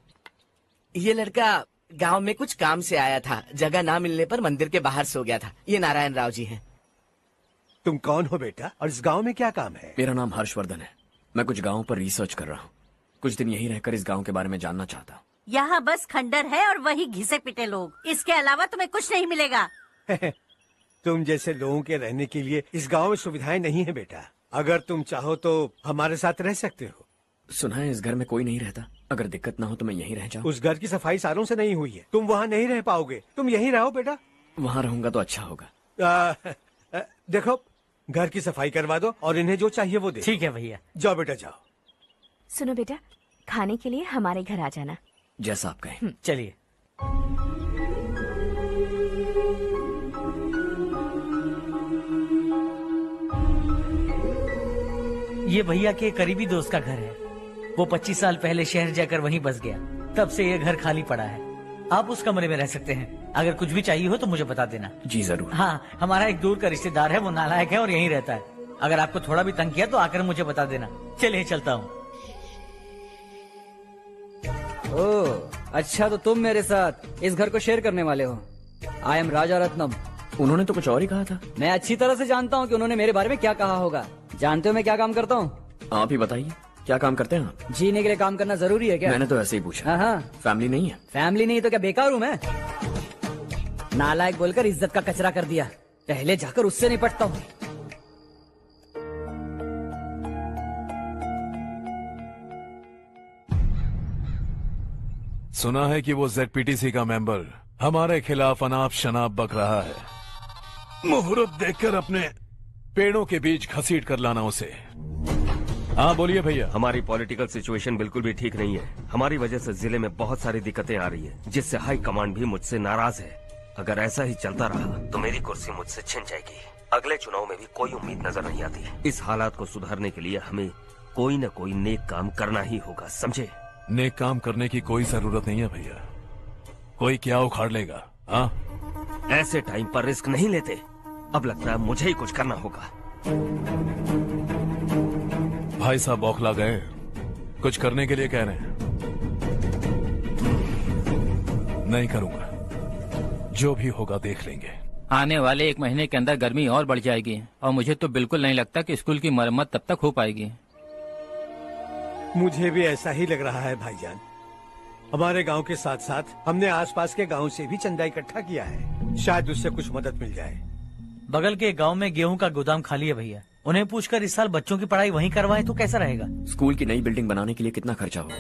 ये लड़का गांव में कुछ काम से आया था। जगह ना मिलने पर मंदिर के बाहर सो गया था। ये नारायण राव जी हैं। तुम कौन हो बेटा और इस गांव में क्या काम है? मेरा नाम हर्षवर्धन है। मैं कुछ गाँव पर रिसर्च कर रहा हूँ। कुछ दिन यहीं रहकर इस गाँव के बारे में जानना चाहता हूँ। यहाँ बस खंडर है और वही घिसे पिटे लोग। इसके अलावा तुम्हें कुछ नहीं मिलेगा। तुम जैसे लोगों के रहने के लिए इस गांव में सुविधाएं नहीं है बेटा। अगर तुम चाहो तो हमारे साथ रह सकते हो। सुना है इस घर में कोई नहीं रहता। अगर दिक्कत ना हो तो मैं यहीं रह जाऊँ। उस घर की सफाई सालों से नहीं हुई है। तुम वहाँ नहीं रह पाओगे। तुम यहीं रहो बेटा। वहाँ रहूंगा तो अच्छा होगा। देखो, घर की सफाई करवा दो और इन्हें जो चाहिए वो दे। ठीक है भैया। जाओ बेटा जाओ। सुनो बेटा, खाने के लिए हमारे घर आ जाना। जैसा आप कहें। चलिए। ये भैया के करीबी दोस्त का घर है। वो 25 साल पहले शहर जाकर वहीं बस गया। तब से ये घर खाली पड़ा है। आप उस कमरे में रह सकते हैं। अगर कुछ भी चाहिए हो तो मुझे बता देना। जी जरूर। हाँ, हमारा एक दूर का रिश्तेदार है, वो नालायक है और यहीं रहता है। अगर आपको थोड़ा भी तंग किया तो आकर मुझे बता देना। चलिए चलता हूँ। ओह अच्छा, तो तुम मेरे साथ इस घर को शेयर करने वाले हो। आई एम राजा रत्नम। उन्होंने तो कुछ और ही कहा था। मैं अच्छी तरह से जानता हूँ कि उन्होंने मेरे बारे में क्या कहा होगा। जानते हो मैं क्या काम करता हूँ? आप ही बताइए, क्या काम करते हैं आप? जीने के लिए काम करना जरूरी है क्या? मैंने तो ऐसे ही पूछा। हाँ। फैमिली नहीं है? फैमिली नहीं तो क्या बेकार हूँ मैं? नालायक बोलकर इज्जत का कचरा कर दिया। पहले जाकर उससे निपटता हूँ। सुना है कि वो ZPTC का मेंबर हमारे खिलाफ अनाप शनाप बक रहा है। मुहूर्त देखकर अपने पेड़ों के बीच घसीट कर लाना उसे। हाँ बोलिए भैया। हमारी पॉलिटिकल सिचुएशन बिल्कुल भी ठीक नहीं है। हमारी वजह से जिले में बहुत सारी दिक्कतें आ रही है, जिससे हाई कमांड भी मुझसे नाराज है। अगर ऐसा ही चलता रहा तो मेरी कुर्सी मुझसे छिन जाएगी। अगले चुनाव में भी कोई उम्मीद नजर नहीं आती। इस हालात को सुधारने के लिए हमें कोई न कोई नेक काम करना ही होगा, समझे? नेक काम करने की कोई जरूरत नहीं है भैया, कोई क्या उखाड़ लेगा। हाँ, ऐसे टाइम पर रिस्क नहीं लेते। अब लगता है मुझे ही कुछ करना होगा। भाई साहब बौखला गए, कुछ करने के लिए कह रहे हैं। नहीं करूंगा, जो भी होगा देख लेंगे। आने वाले 1 महीने के अंदर गर्मी और बढ़ जाएगी और मुझे तो बिल्कुल नहीं लगता कि स्कूल की मरम्मत तब तक हो पाएगी। मुझे भी ऐसा ही लग रहा है भाईजान। हमारे गांव के साथ साथ हमने आसपास के गांव से भी चंदा इकट्ठा किया है, शायद उससे कुछ मदद मिल जाए। बगल के गांव में गेहूं का गोदाम खाली है भैया, उन्हें पूछकर इस साल बच्चों की पढ़ाई वहीं करवाएं तो कैसा रहेगा? स्कूल की नई बिल्डिंग बनाने के लिए कितना खर्चा होगा?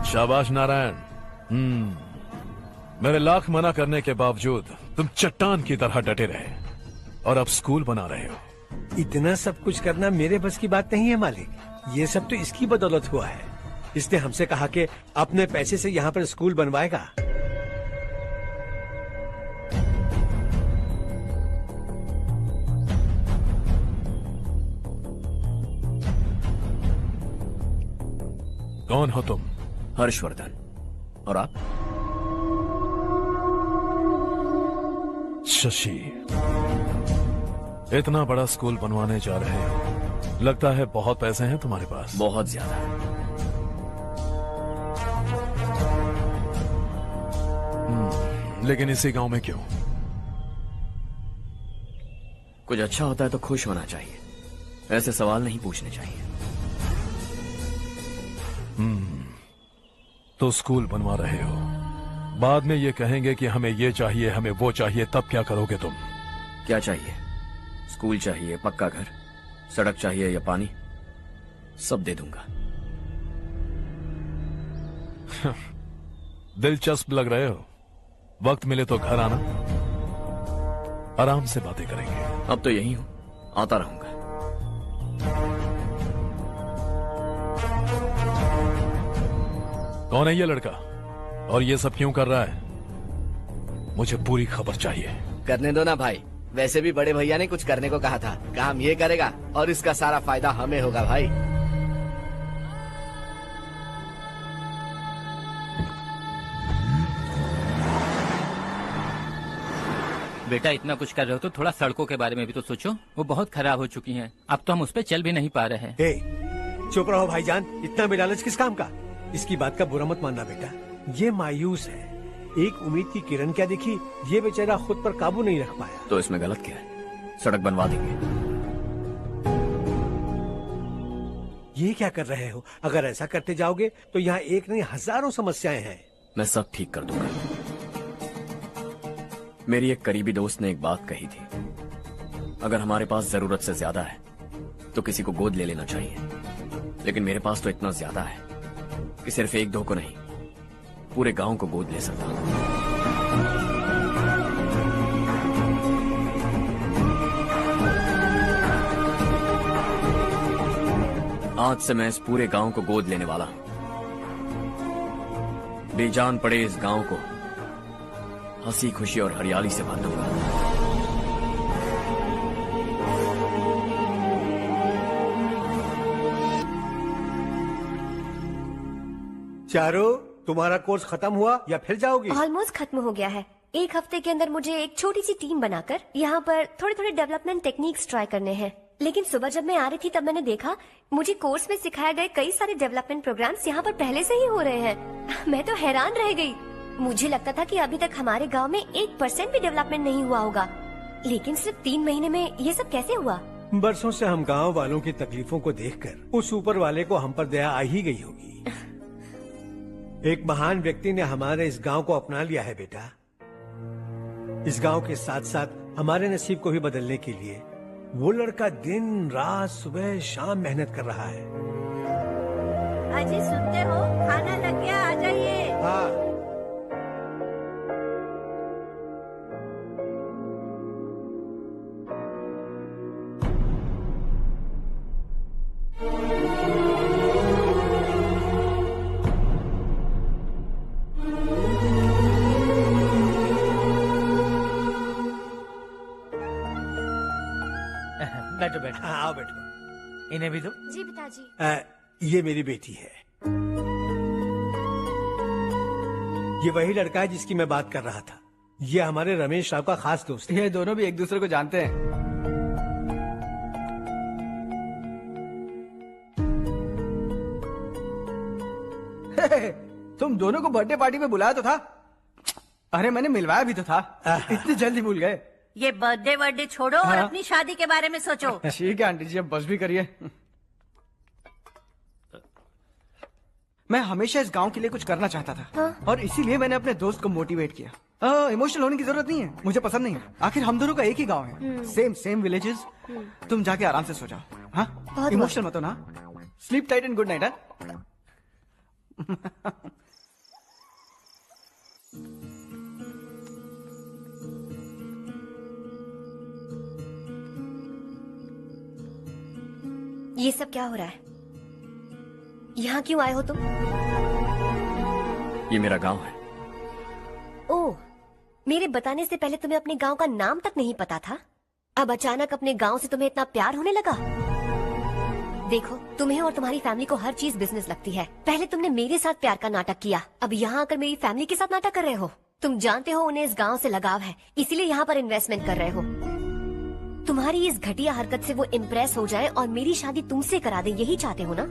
शाबाश नारायण। मेरे लाख मना करने के बावजूद तुम चट्टान की तरह डटे रहे और अब स्कूल बना रहे हो। इतना सब कुछ करना मेरे बस की बात नहीं है मालिक, ये सब तो इसकी बदौलत हुआ है। इसने हमसे कहा कि अपने पैसे से यहाँ पर स्कूल बनवाएगा। कौन हो तुम? हर्षवर्धन। और आप? शशि। इतना बड़ा स्कूल बनवाने जा रहे हो, लगता है बहुत पैसे हैं तुम्हारे पास। बहुत ज्यादा। लेकिन इसी गांव में क्यों? कुछ अच्छा होता है तो खुश होना चाहिए, ऐसे सवाल नहीं पूछने चाहिए। तो स्कूल बनवा रहे हो, बाद में ये कहेंगे कि हमें ये चाहिए, हमें वो चाहिए, तब क्या करोगे तुम? क्या चाहिए? स्कूल चाहिए, पक्का घर, सड़क चाहिए या पानी, सब दे दूंगा। दिलचस्प लग रहे हो। वक्त मिले तो घर आना, आराम से बातें करेंगे। अब तो यही हूं, आता रहूंगा। कौन है ये लड़का और ये सब क्यों कर रहा है? मुझे पूरी खबर चाहिए। करने दो ना भाई, वैसे भी बड़े भैया ने कुछ करने को कहा था, काम ये करेगा और इसका सारा फायदा हमें होगा भाई। बेटा इतना कुछ कर रहे हो तो थोड़ा सड़कों के बारे में भी तो सोचो, वो बहुत खराब हो चुकी हैं। अब तो हम उस पर चल भी नहीं पा रहे हैं। चुप रहो भाईजान, इतना बेलालच किस काम का? इसकी बात का बुरा मत मानना बेटा, ये मायूस है। एक उम्मीद की किरण क्या दिखी, ये बेचारा खुद पर काबू नहीं रख पाया। तो इसमें गलत क्या है? सड़क बनवा देंगे। ये क्या कर रहे हो? अगर ऐसा करते जाओगे तो यहाँ एक नहीं हजारों समस्याएं हैं। मैं सब ठीक कर दूंगा। मेरी एक करीबी दोस्त ने एक बात कही थी, अगर हमारे पास जरूरत से ज्यादा है तो किसी को गोद ले लेना चाहिए, लेकिन मेरे पास तो इतना ज्यादा है कि सिर्फ 1-2 को नहीं, पूरे गांव को गोद ले सकता हूं। आज से मैं इस पूरे गांव को गोद लेने वाला हूं। बेजान पड़े इस गांव को हंसी खुशी और हरियाली से भर दूंगा। चारो, तुम्हारा कोर्स खत्म हुआ या फिर जाओगी? ऑलमोस्ट खत्म हो गया है। 1 हफ्ते के अंदर मुझे एक छोटी सी टीम बनाकर यहाँ पर थोड़े थोड़े डेवलपमेंट टेक्निक्स ट्राई करने हैं। लेकिन सुबह जब मैं आ रही थी तब मैंने देखा मुझे कोर्स में सिखाए गए कई सारे डेवलपमेंट प्रोग्राम्स यहाँ पर पहले से ही हो रहे हैं। मैं तो हैरान रह गई। मुझे लगता था कि अभी तक हमारे गांव में 1% भी डेवलपमेंट नहीं हुआ होगा, लेकिन सिर्फ 3 महीने में ये सब कैसे हुआ? बरसों से हम गांव वालों की तकलीफों को देखकर उस ऊपर वाले को हम पर दया आ ही गई होगी। एक महान व्यक्ति ने हमारे इस गांव को अपना लिया है बेटा। इस गांव के साथ साथ हमारे नसीब को भी बदलने के लिए वो लड़का दिन रात सुबह शाम मेहनत कर रहा है। अजी सुनते हो, खाना लग गया, आ जाइए। हाँ। बैठो बैठो। आओ बैठो। इन्हें भी दो। जी पिताजी। ये मेरी बेटी है। ये वही लड़का है जिसकी मैं बात कर रहा था। ये हमारे रमेश राव का खास दोस्त है। ये दोनों भी एक दूसरे को जानते हैं। तुम दोनों को बर्थडे पार्टी में बुलाया तो था। अरे मैंने मिलवाया भी तो था। इतनी जल्दी भूल गए। ये बर्थडे छोड़ो और हाँ? अपनी शादी के बारे में सोचो। ठीक है आंटी जी, अब बस भी करिए। मैं हमेशा इस गांव के लिए कुछ करना चाहता था। हाँ? और इसीलिए मैंने अपने दोस्त को मोटिवेट किया। इमोशनल होने की जरूरत नहीं है, मुझे पसंद नहीं है। आखिर हम दोनों का एक ही गांव है, सेम विलेजेस। तुम जाके आराम से सो जाओ। हाँ, इमोशनल मत हो ना। Sleep tight and good night. ये सब क्या हो रहा है? यहाँ क्यों आए हो तुम? ये मेरा गांव है। ओह, मेरे बताने से पहले तुम्हें अपने गांव का नाम तक नहीं पता था? अब अचानक अपने गांव से तुम्हें इतना प्यार होने लगा? देखो, तुम्हें और तुम्हारी फैमिली को हर चीज बिजनेस लगती है। पहले तुमने मेरे साथ प्यार का नाटक किया, अब यहाँ आकर मेरी फैमिली के साथ नाटक कर रहे हो। तुम जानते हो उन्हें इस गांव से लगाव है, इसीलिए यहाँ पर इन्वेस्टमेंट कर रहे हो। तुम्हारी इस घटिया हरकत से वो इम्प्रेस हो जाए और मेरी शादी तुमसे करा दे, यही चाहते हो ना?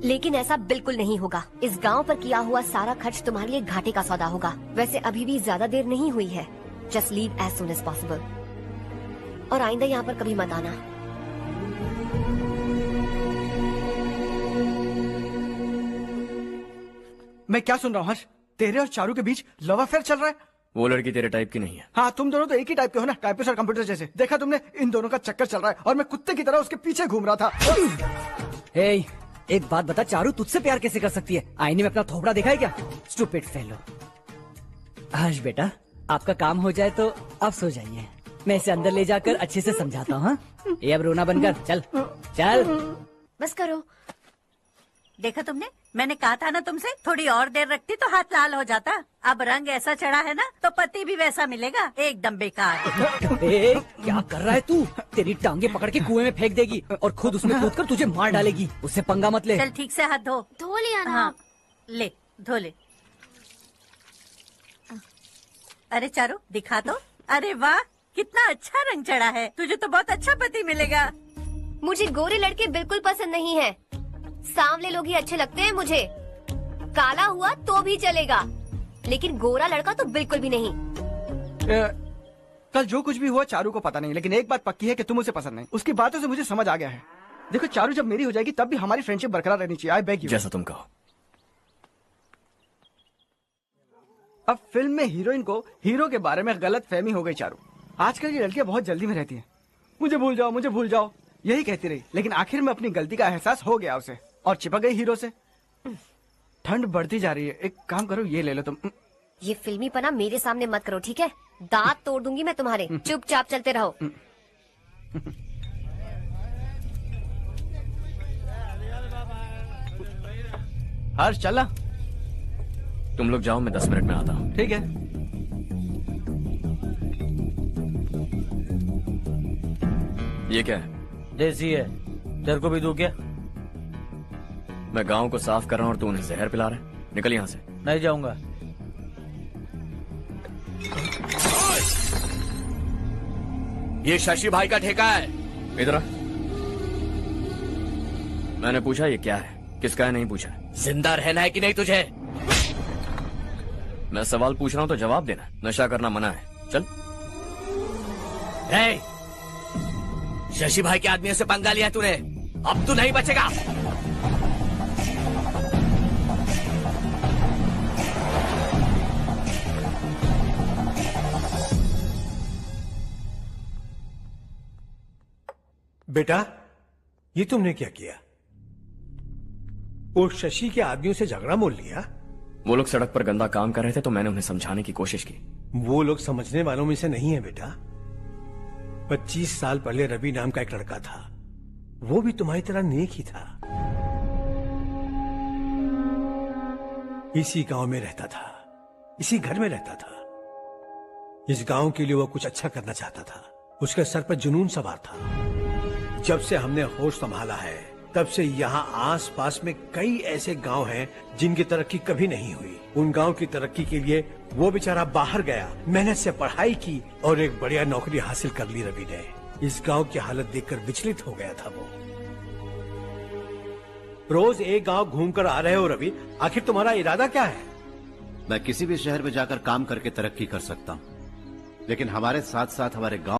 लेकिन ऐसा बिल्कुल नहीं होगा। इस गांव पर किया हुआ सारा खर्च तुम्हारे लिए घाटे का सौदा होगा। वैसे अभी भी ज्यादा देर नहीं हुई है। Just leave as soon as possible. और आइंदा यहाँ पर कभी मत आना। मैं क्या सुन रहा हूँ हर्ष? तेरे और चारू के बीच लव अफेयर चल रहा है? वो लड़की तेरे टाइप की नहीं है। हाँ, तुम दोनों तो एक ही टाइप के हो ना, टाइपिस्ट और कंप्यूटर जैसे। देखा तुमने, इन दोनों का चक्कर चल रहा है और मैं कुत्ते की तरह उसके पीछे घूम रहा था। हे, एक बात बता, चारू तुझसे प्यार कैसे कर सकती है? आईने में अपना थोपड़ा देखा है क्या? Stupid fellow. हर्ष बेटा, आपका काम हो जाए तो आप सो जाइए। मैं इसे अंदर ले जाकर अच्छे से समझाता हूँ। ये अब रोना बंद कर। चल चल बस करो। देखा तुमने, मैंने कहा था ना तुमसे, थोड़ी और देर रखती तो हाथ लाल हो जाता। अब रंग ऐसा चढ़ा है ना तो पति भी वैसा मिलेगा। एकदम बेकार। ए, क्या कर रहा है तू? तेरी टांगे पकड़ के कुएं में फेंक देगी और खुद उसमें कूदकर तुझे मार डालेगी। उससे पंगा मत ले। चल ठीक से हाथ धो। धो लिया ना। हाँ, ले धो ले। अरे चारू, दिखा तो। अरे वाह, कितना अच्छा रंग चढ़ा है। तुझे तो बहुत अच्छा पति मिलेगा। मुझे गोरे लड़के बिल्कुल पसंद नहीं है। सांवले लोग ही अच्छे लगते हैं मुझे। काला हुआ तो भी चलेगा, लेकिन गोरा लड़का तो बिल्कुल भी नहीं। कल जो कुछ भी हुआ चारू को पता नहीं, लेकिन एक बात पक्की है कि तुम उसे पसंद नहीं। उसकी बातों से मुझे समझ आ गया है। देखो, चारू जब मेरी हो जाएगी तब भी हमारी फ्रेंडशिप बरकरार रहनी चाहिए। I beg you. जैसा तुम कहो। अब फिल्म में हीरोइन को हीरो के बारे में गलत फहमी हो गई चारू। आजकल की लड़कियां बहुत जल्दी में रहती हैं। मुझे भूल जाओ, मुझे भूल जाओ, यही कहती रही। लेकिन आखिर में अपनी गलती का एहसास हो गया उसे और चिपक गई हीरो से। ठंड बढ़ती जा रही है, एक काम करो, ये ले लो तुम। ये फिल्मी पना मेरे सामने मत करो, ठीक है? दांत तोड़ दूंगी मैं तुम्हारे। चुपचाप चलते रहो। हर्ष चलना। तुम लोग जाओ, मैं 10 मिनट में आता हूँ। ठीक है। ये क्या है? देसी है, तेरे को भी दूं क्या? मैं गांव को साफ कर रहा हूँ और तू उन्हें जहर पिला रहा है। निकल यहाँ से। नहीं जाऊंगा। ये शशि भाई का ठेका है। इधर आ। मैंने पूछा ये क्या है, किसका है, नहीं पूछा। जिंदा रहना है कि नहीं तुझे? मैं सवाल पूछ रहा हूँ तो जवाब देना। नशा करना मना है। चल। हे, शशि भाई के आदमियों से पंगा लिया तूने, अब तू नहीं बचेगा। बेटा, ये तुमने क्या किया? वो शशि के आदमियों से झगड़ा मोल लिया? वो लोग सड़क पर गंदा काम कर रहे थे तो मैंने उन्हें समझाने की कोशिश की। वो लोग समझने वालों में से नहीं है बेटा। 25 साल पहले रवि नाम का एक लड़का था, वो भी तुम्हारी तरह नेक ही था। इसी गांव में रहता था, इसी घर में रहता था। इस गांव के लिए वो कुछ अच्छा करना चाहता था। उसके सर पर जुनून सवार था। जब से हमने होश संभाला है तब से यहाँ आस पास में कई ऐसे गांव हैं जिनकी तरक्की कभी नहीं हुई। उन गांव की तरक्की के लिए वो बेचारा बाहर गया, मेहनत से पढ़ाई की और एक बढ़िया नौकरी हासिल कर ली रवि ने। इस गांव की हालत देखकर विचलित हो गया था वो। रोज एक गांव घूमकर आ रहे हो रवि, आखिर तुम्हारा इरादा क्या है? मैं किसी भी शहर में जाकर काम करके तरक्की कर सकता हूँ, लेकिन हमारे साथ साथ हमारे गांव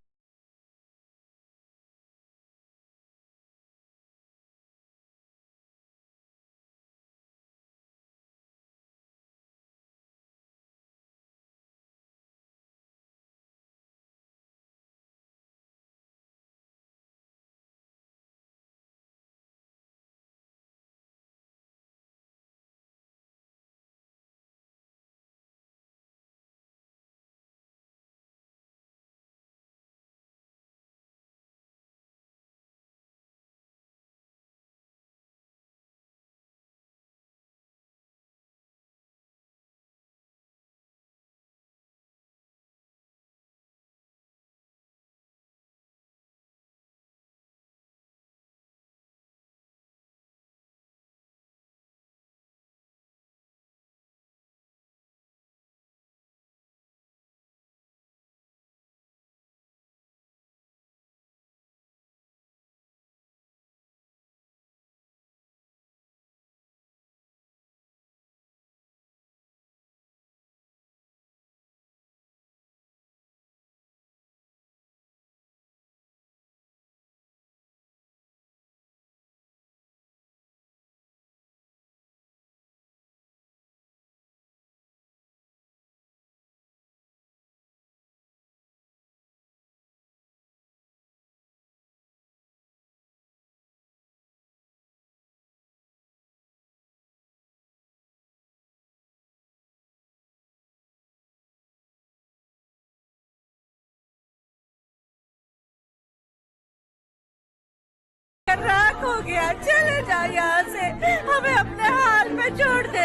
राख हो गया, चले जा यहाँ से, हमें अपने हाल में छोड़ दे।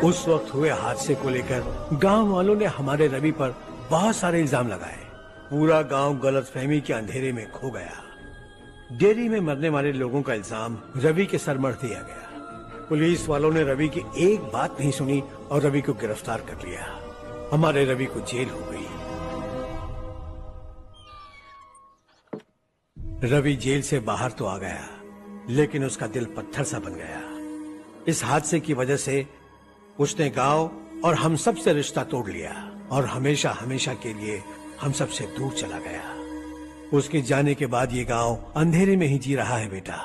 उस वक्त हुए हादसे को लेकर गांव वालों ने हमारे रवि पर बहुत सारे इल्जाम लगाए। पूरा गांव गलतफहमी के अंधेरे में खो गया। डेयरी में मरने वाले लोगों का इल्जाम रवि के सर मढ़ दिया गया। पुलिस वालों ने रवि की एक बात नहीं सुनी और रवि को गिरफ्तार कर लिया। हमारे रवि को जेल हो गई। रवि जेल से बाहर तो आ गया, लेकिन उसका दिल पत्थर सा बन गया। इस हादसे की वजह से उसने गांव और हम सब से रिश्ता तोड़ लिया और हमेशा हमेशा के लिए हम सब से दूर चला गया। उसके जाने के बाद ये गांव अंधेरे में ही जी रहा है बेटा।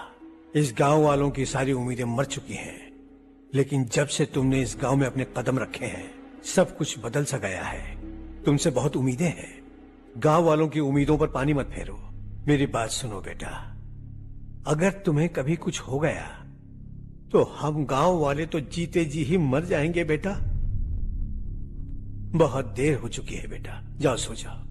इस गांव वालों की सारी उम्मीदें मर चुकी हैं, लेकिन जब से तुमने इस गांव में अपने कदम रखे हैं सब कुछ बदल सा गया है। तुमसे बहुत उम्मीदें हैं। गांव वालों की उम्मीदों पर पानी मत फेरो। मेरी बात सुनो बेटा, अगर तुम्हें कभी कुछ हो गया तो हम गांव वाले तो जीते जी ही मर जाएंगे बेटा। बहुत देर हो चुकी है बेटा, जाओ सो जाओ।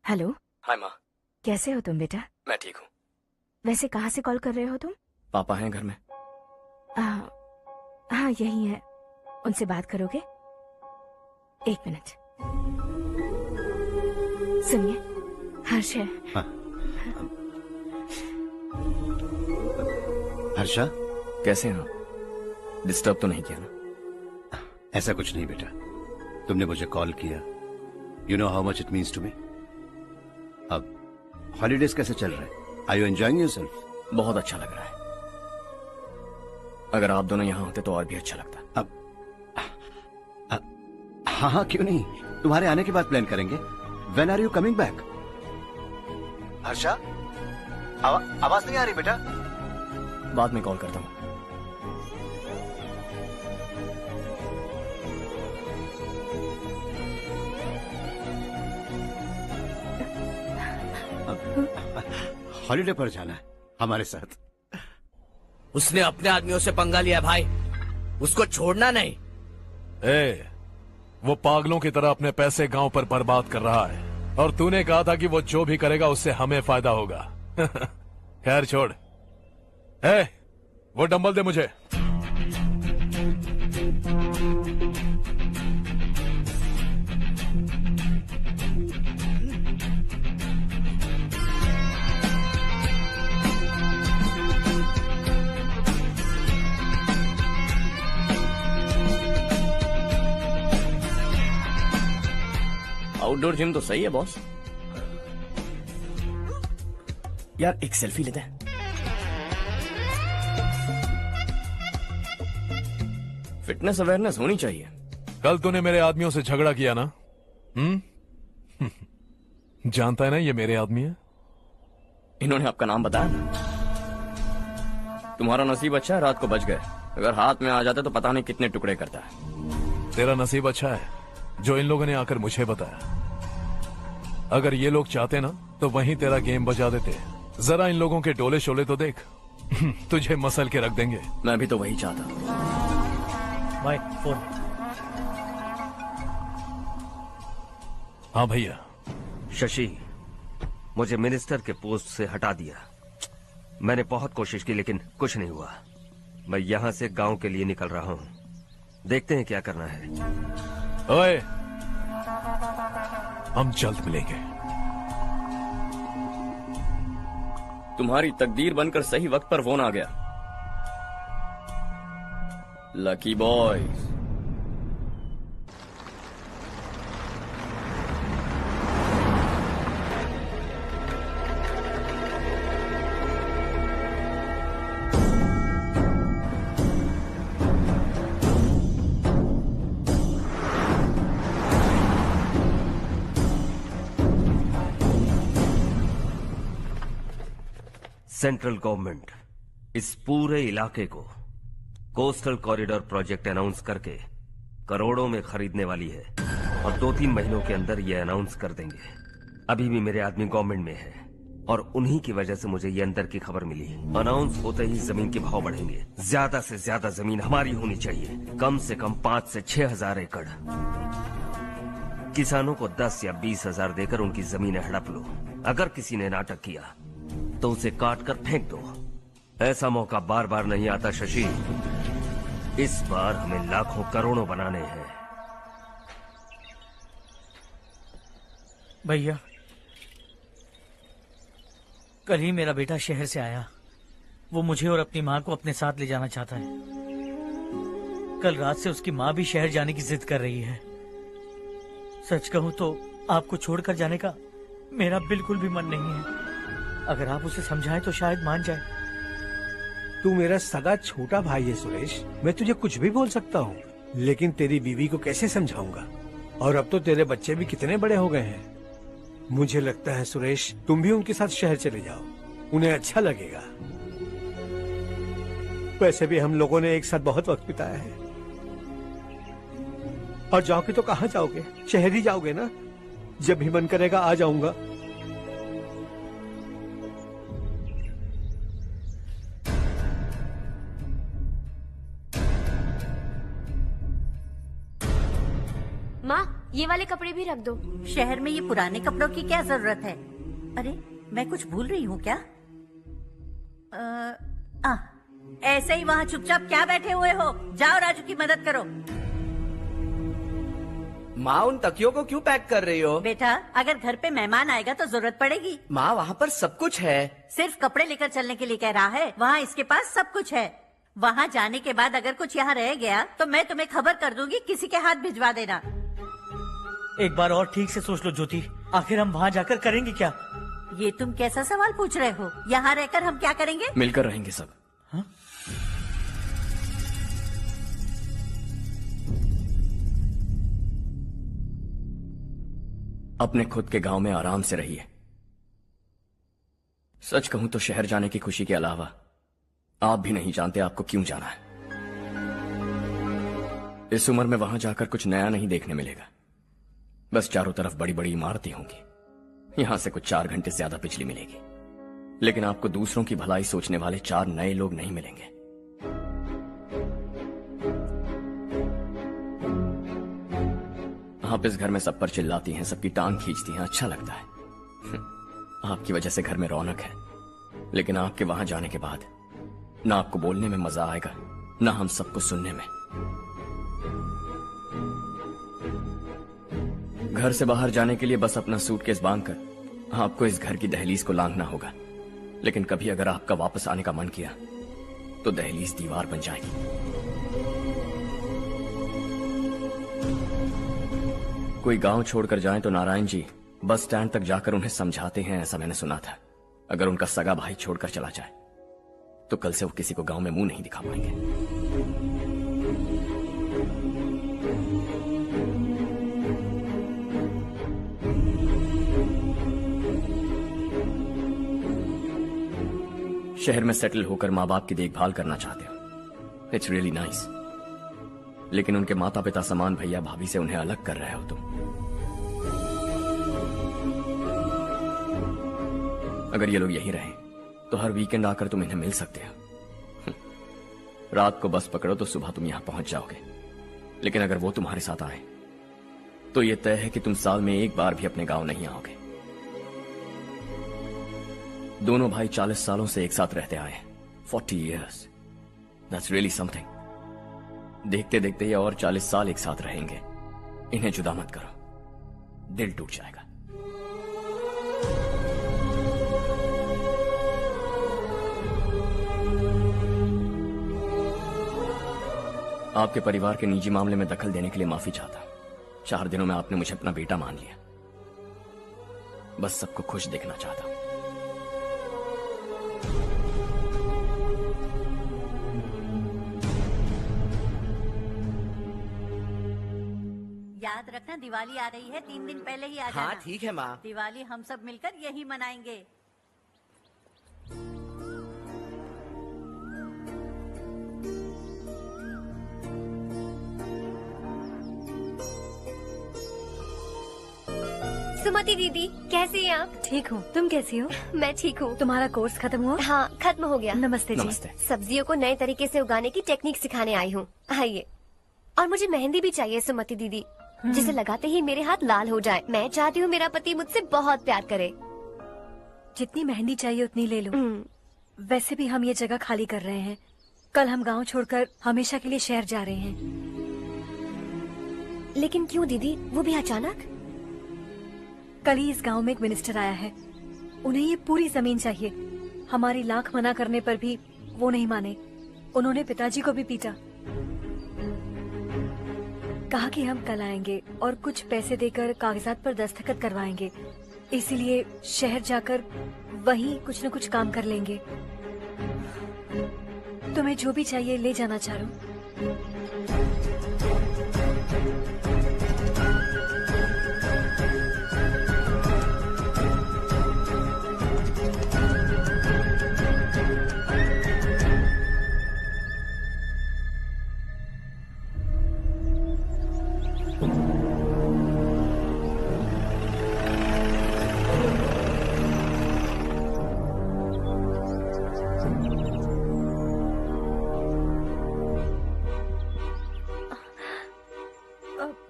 हेलो। हाय माँ। कैसे हो तुम बेटा? मैं ठीक हूँ। वैसे कहाँ से कॉल कर रहे हो तुम? पापा हैं घर में। हाँ यही है। उनसे बात करोगे? एक मिनट सुनिए, हर्ष है। हाँ। हर्षा, कैसे हैं आप? डिस्टर्ब तो नहीं किया ना? ऐसा कुछ नहीं बेटा, तुमने मुझे कॉल किया। You know how much it means to me. अब हॉलीडेज कैसे चल रहे हैं? Are you enjoying yourself? बहुत अच्छा लग रहा है। अगर आप दोनों यहाँ होते तो और भी अच्छा लगता। हाँ हाँ क्यों नहीं, तुम्हारे आने के बाद प्लान करेंगे। When are you coming back? Harsha, आवाज नहीं आ रही बेटा। बाद में कॉल करता हूँ। हॉलिडे पर जाना है हमारे साथ। उसने अपने आदमियों से पंगा लिया भाई, उसको छोड़ना नहीं। वो पागलों की तरह अपने पैसे गांव पर बर्बाद कर रहा है, और तूने कहा था कि वो जो भी करेगा उससे हमें फायदा होगा। खैर छोड़। वो डंबल दे मुझे। आउटडोर जिम तो सही है बॉस। यार एक सेल्फी लेते हैं। फिटनेस अवेयरनेस होनी चाहिए। कल तूने मेरे आदमियों से झगड़ा किया ना? जानता है ना ये मेरे आदमी है। इन्होंने आपका नाम बताया? तुम्हारा नसीब अच्छा है रात को बच गए, अगर हाथ में आ जाते तो पता नहीं कितने टुकड़े करता है। तेरा नसीब अच्छा है जो इन लोगों ने आकर मुझे बताया। अगर ये लोग चाहते ना तो वहीं तेरा गेम बजा देते। जरा इन लोगों के डोले शोले तो देख। तुझे मसल के रख देंगे। मैं भी तो वही चाहता। भाई फोन। हाँ भैया। शशि, मुझे मिनिस्टर के पोस्ट से हटा दिया। मैंने बहुत कोशिश की लेकिन कुछ नहीं हुआ। मैं यहाँ से गांव के लिए निकल रहा हूँ, देखते हैं क्या करना है। ओए, हम जल्द मिलेंगे। तुम्हारी तकदीर बनकर सही वक्त पर फोन आ गया। Lucky boys. सेंट्रल गवर्नमेंट इस पूरे इलाके को कोस्टल कॉरिडोर प्रोजेक्ट अनाउंस करके करोड़ों में खरीदने वाली है, और 2-3 महीनों के अंदर ये अनाउंस कर देंगे। अभी भी मेरे आदमी गवर्नमेंट में है और उन्हीं की वजह से मुझे ये अंदर की खबर मिली। अनाउंस होते ही जमीन के भाव बढ़ेंगे। ज्यादा से ज्यादा जमीन हमारी होनी चाहिए, कम से कम 5 से 6 हजार एकड़। किसानों को 10 या 20 हजार देकर उनकी जमीनें हड़प लो। अगर किसी ने नाटक किया तो उसे काट कर फेंक दो। ऐसा मौका बार बार नहीं आता शशि। इस बार हमें लाखों करोड़ों बनाने हैं। भैया, कल ही मेरा बेटा शहर से आया। वो मुझे और अपनी माँ को अपने साथ ले जाना चाहता है। कल रात से उसकी माँ भी शहर जाने की जिद कर रही है। सच कहूँ तो आपको छोड़कर जाने का मेरा बिल्कुल भी मन नहीं है। अगर आप उसे समझाएं तो शायद मान जाए। तू मेरा सगा छोटा भाई है सुरेश, मैं तुझे कुछ भी बोल सकता हूँ, लेकिन तेरी बीवी को कैसे समझाऊंगा? और अब तो तेरे बच्चे भी कितने बड़े हो गए हैं। मुझे लगता है सुरेश, तुम भी उनके साथ शहर चले जाओ, उन्हें अच्छा लगेगा। वैसे भी हम लोगों ने एक साथ बहुत वक्त बिताया है। और जाओगे तो कहाँ जाओगे? शहर ही जाओगे ना? जब भी मन करेगा आ जाऊंगा। माँ, ये वाले कपड़े भी रख दो। शहर में ये पुराने कपड़ों की क्या जरूरत है? अरे मैं कुछ भूल रही हूँ क्या? ऐसे ही वहाँ चुपचाप क्या बैठे हुए हो? जाओ राजू की मदद करो। माँ, उन तकियों को क्यों पैक कर रही हो? बेटा, अगर घर पे मेहमान आएगा तो जरूरत पड़ेगी। माँ, वहाँ पर सब कुछ है। सिर्फ कपड़े लेकर चलने के लिए कह रहा है? वहाँ इसके पास सब कुछ है। वहाँ जाने के बाद अगर कुछ यहाँ रह गया तो मैं तुम्हें खबर कर दूंगी, किसी के हाथ भिजवा देना। एक बार और ठीक से सोच लो ज्योति, आखिर हम वहाँ जाकर करेंगे क्या? ये तुम कैसा सवाल पूछ रहे हो? यहाँ रहकर हम क्या करेंगे? मिलकर रहेंगे सब। अपने खुद के गांव में आराम से रहिए। सच कहूं तो शहर जाने की खुशी के अलावा आप भी नहीं जानते आपको क्यों जाना है। इस उम्र में वहां जाकर कुछ नया नहीं देखने मिलेगा। बस चारों तरफ बड़ी बड़ी इमारतें होंगी, यहां से कुछ 4 घंटे ज्यादा बिजली मिलेगी, लेकिन आपको दूसरों की भलाई सोचने वाले 4 नए लोग नहीं मिलेंगे। आप इस घर में सब पर चिल्लाती हैं, सबकी टांग खींचती हैं, अच्छा लगता है। आपकी वजह से घर में रौनक है, लेकिन आपके वहां जाने के बाद ना आपको बोलने में मजा आएगा, ना हम सबको सुनने में। घर से बाहर जाने के लिए बस अपना सूटकेस बांधकर आपको इस घर की दहलीज को लांघना होगा, लेकिन कभी अगर आपका वापस आने का मन किया तो दहलीज दीवार बन जाएगी। कोई गांव छोड़कर जाएं तो नारायण जी बस स्टैंड तक जाकर उन्हें समझाते हैं, ऐसा मैंने सुना था। अगर उनका सगा भाई छोड़कर चला जाए तो कल से वो किसी को गांव में मुंह नहीं दिखा पाएंगे। शहर में सेटल होकर माँ बाप की देखभाल करना चाहते हो, इट्स रियली नाइस, लेकिन उनके माता पिता समान भैया भाभी से उन्हें अलग कर रहे हो तुम। अगर ये लोग यहीं रहें तो हर वीकेंड आकर तुम इन्हें मिल सकते हो। रात को बस पकड़ो तो सुबह तुम यहां पहुंच जाओगे, लेकिन अगर वो तुम्हारे साथ आए तो ये तय है कि तुम साल में एक बार भी अपने गांव नहीं आओगे। दोनों भाई 40 सालों से एक साथ रहते आए, 40 years, that's really something। देखते देखते ये और 40 साल एक साथ रहेंगे। इन्हें जुदा मत करो, दिल टूट जाएगा। आपके परिवार के निजी मामले में दखल देने के लिए माफी चाहता हूं। 4 दिनों में आपने मुझे अपना बेटा मान लिया। बस सबको खुश देखना चाहता हूं। याद रखना दिवाली आ रही है, 3 दिन पहले ही आ जाना। हाँ ठीक है माँ। दिवाली हम सब मिलकर यही मनाएंगे। सुमति दीदी, कैसे हैं आप? ठीक हूँ, तुम कैसी हो? मैं ठीक हूँ। तुम्हारा कोर्स खत्म हुआ? हाँ, खत्म हो गया। नमस्ते जी। नमस्ते। सब्जियों को नए तरीके से उगाने की टेक्निक सिखाने आई हूँ। आइए। और मुझे मेहंदी भी चाहिए सुमति दीदी, जिसे लगाते ही मेरे हाथ लाल हो जाए। मैं चाहती हूँ मेरा पति मुझसे बहुत प्यार करे। जितनी मेहंदी चाहिए उतनी ले लो। वैसे भी हम ये जगह खाली कर रहे हैं। कल हम गांव छोड़कर हमेशा के लिए शहर जा रहे हैं। लेकिन क्यों दीदी, वो भी अचानक? कल ही इस गांव में एक मिनिस्टर आया है, उन्हें ये पूरी जमीन चाहिए। हमारी लाख मना करने पर भी वो नहीं माने। उन्होंने पिताजी को भी पीटा। कहा कि हम कल आएंगे और कुछ पैसे देकर कागजात पर दस्तखत करवाएंगे। इसीलिए शहर जाकर वहीं कुछ न कुछ काम कर लेंगे। तुम्हें जो भी चाहिए ले जाना चारू।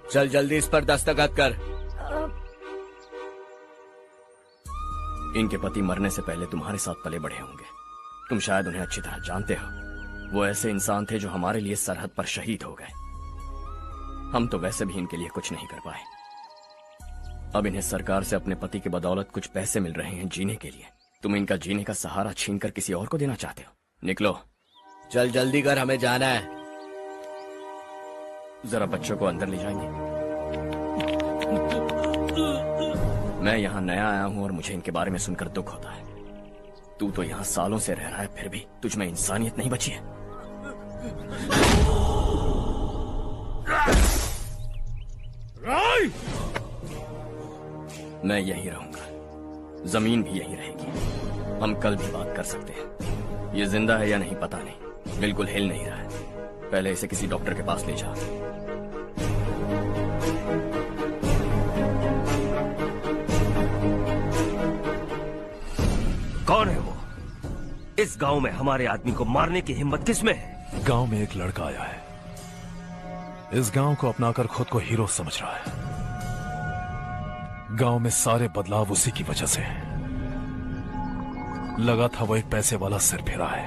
चल जल्दी इस पर दस्तखत कर। इनके पति मरने से पहले तुम्हारे साथ पले बढ़े होंगे, तुम शायद उन्हें अच्छी तरह जानते हो। वो ऐसे इंसान थे जो हमारे लिए सरहद पर शहीद हो गए। हम तो वैसे भी इनके लिए कुछ नहीं कर पाए। अब इन्हें सरकार से अपने पति की बदौलत कुछ पैसे मिल रहे हैं जीने के लिए। तुम इनका जीने का सहारा छीनकर किसी और को देना चाहते हो? निकलो। चल जल्दी कर, हमें जाना है। जरा बच्चों को अंदर ले जाएंगे? मैं यहाँ नया आया हूँ और मुझे इनके बारे में सुनकर दुख होता है। तू तो यहाँ सालों से रह रहा है, फिर भी तुझ में इंसानियत नहीं बची है। राय! मैं यहीं रहूंगा, जमीन भी यहीं रहेगी। हम कल भी बात कर सकते हैं। ये जिंदा है या नहीं पता नहीं, बिल्कुल हिल नहीं रहा है। पहले इसे किसी डॉक्टर के पास ले जा। कौन है वो? इस गांव में हमारे आदमी को मारने की हिम्मत किसमें है? गांव में एक लड़का आया है, इस गांव को अपनाकर खुद को हीरो समझ रहा है। गांव में सारे बदलाव उसी की वजह से है। लगा था वो एक पैसे वाला सिरफिरा है,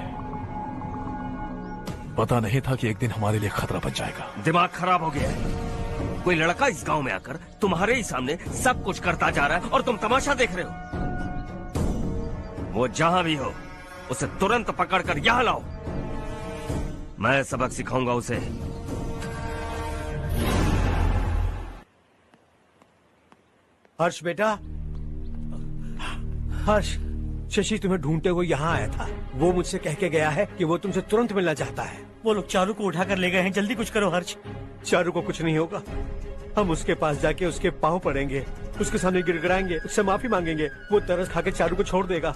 पता नहीं था कि एक दिन हमारे लिए खतरा बन जाएगा। दिमाग खराब हो गया है। कोई लड़का इस गांव में आकर तुम्हारे ही सामने सब कुछ करता जा रहा है और तुम तमाशा देख रहे हो। वो जहां भी हो उसे तुरंत पकड़कर यहां लाओ। मैं सबक सिखाऊंगा उसे। हर्ष बेटा, हर्ष, शशि तुम्हें ढूंढते हुए यहाँ आया था। वो मुझसे कह के गया है कि वो तुमसे तुरंत मिलना चाहता है। वो लोग चारू को उठाकर ले गए हैं, जल्दी कुछ करो हर्ष। चारू को कुछ नहीं होगा। हम उसके पास जाके उसके पांव पड़ेंगे, उसके सामने गिड़गिड़ाएंगे, उससे माफी मांगेंगे। वो तरस खा के चारू को छोड़ देगा।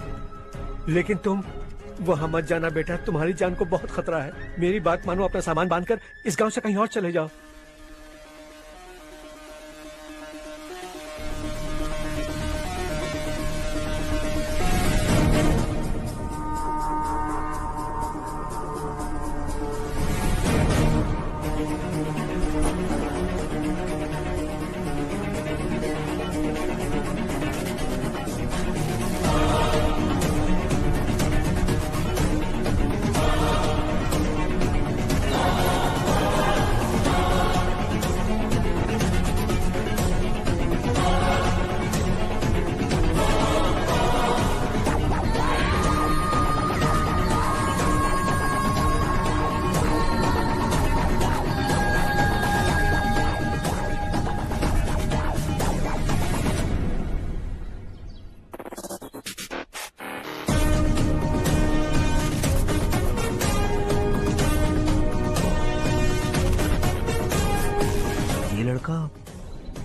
लेकिन तुम वहां मत जाना बेटा, तुम्हारी जान को बहुत खतरा है। मेरी बात मानो, अपना सामान बांधकर इस गांव से कहीं और चले जाओ।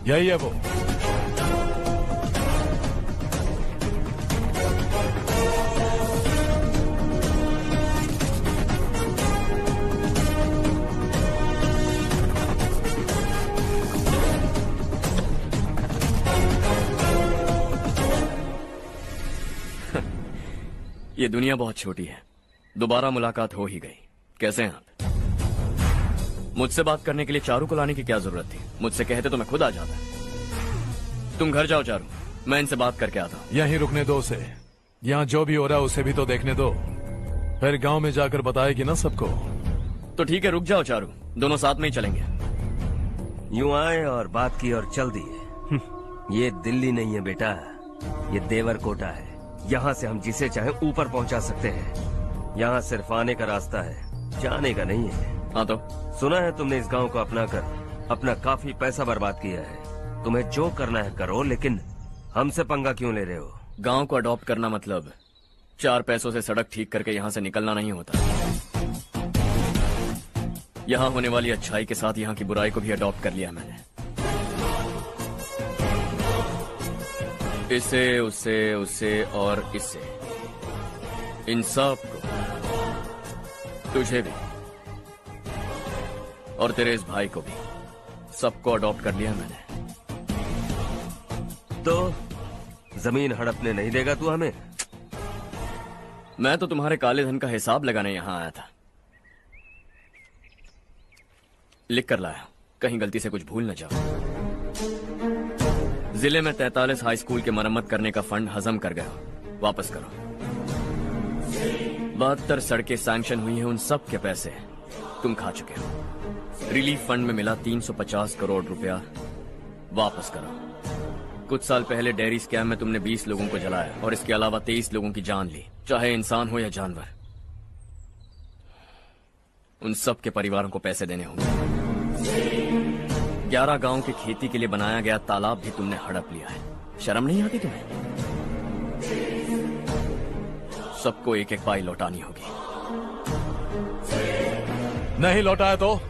यही है वो। ये दुनिया बहुत छोटी है, दोबारा मुलाकात हो ही गई। कैसे हैं आप? मुझसे बात करने के लिए चारू को लाने की क्या जरूरत थी? मुझसे कहते तो मैं खुद आ जाता। तुम घर जाओ चारू, मैं इनसे बात करके आता हूँ। यहीं रुकने दो उसे, यहाँ जो भी हो रहा है उसे भी तो देखने दो, फिर गांव में जाकर बताएगी ना सबको। तो ठीक है, रुक जाओ चारू, दोनों साथ में ही चलेंगे। यूं आए और बात की और चल दिए। ये दिल्ली नहीं है बेटा, ये देवरकोटा है। यहाँ से हम जिसे चाहे ऊपर पहुँचा सकते हैं। यहाँ सिर्फ आने का रास्ता है, जाने का नहीं है। हाँ तो सुना है तुमने इस गांव को अपना कर अपना काफी पैसा बर्बाद किया है। तुम्हें जो करना है करो, लेकिन हमसे पंगा क्यों ले रहे हो? गांव को अडॉप्ट करना मतलब 4 पैसों से सड़क ठीक करके यहाँ से निकलना नहीं होता। यहाँ होने वाली अच्छाई के साथ यहाँ की बुराई को भी अडॉप्ट कर लिया मैंने। इससे, उससे, उससे और इससे, इन सब को, तुझे भी और तेरे इस भाई को भी, सबको अडॉप्ट कर लिया मैंने। तो जमीन हड़पने नहीं देगा तू हमें? मैं तो तुम्हारे काले धन का हिसाब लगाने यहाँ आया था। लिख कर लाया, कहीं गलती से कुछ भूल न जाओ। जिले में 43 हाई स्कूल के मरम्मत करने का फंड हजम कर गया, वापस करो। 72 सड़कें सैंक्शन हुई हैं, उन सब के पैसे तुम खा चुके हो। रिलीफ फंड में मिला 350 करोड़ रुपया, वापस करो। कुछ साल पहले डेयरी स्कैम में तुमने 20 लोगों को जलाया और इसके अलावा 23 लोगों की जान ली, चाहे इंसान हो या जानवर। उन सब के परिवारों को पैसे देने होंगे। 11 गांव के खेती के लिए बनाया गया तालाब भी तुमने हड़प लिया है। शर्म नहीं आती तुम्हें? सबको एक एक पाई लौटानी होगी। नहीं लौटाया तो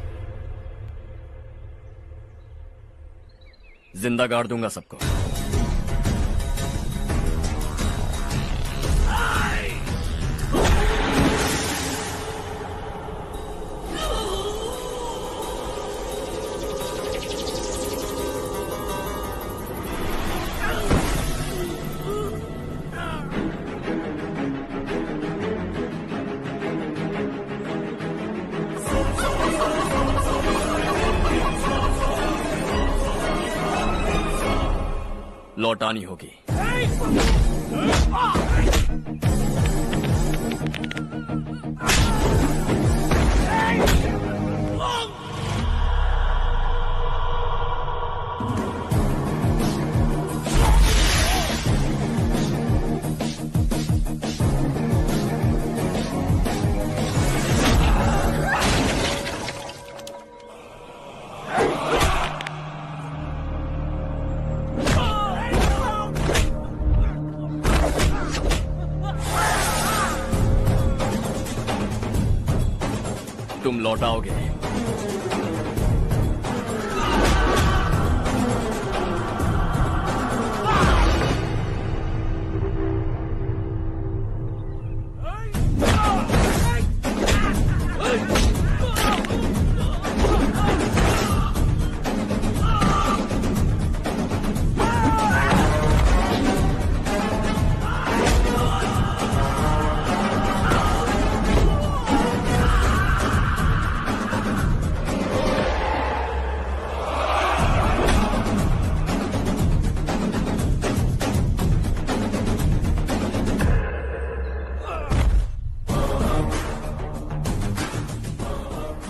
जिंदा गाड़ दूंगा सबको। लौटानी होगी। तुम लौटाओगे।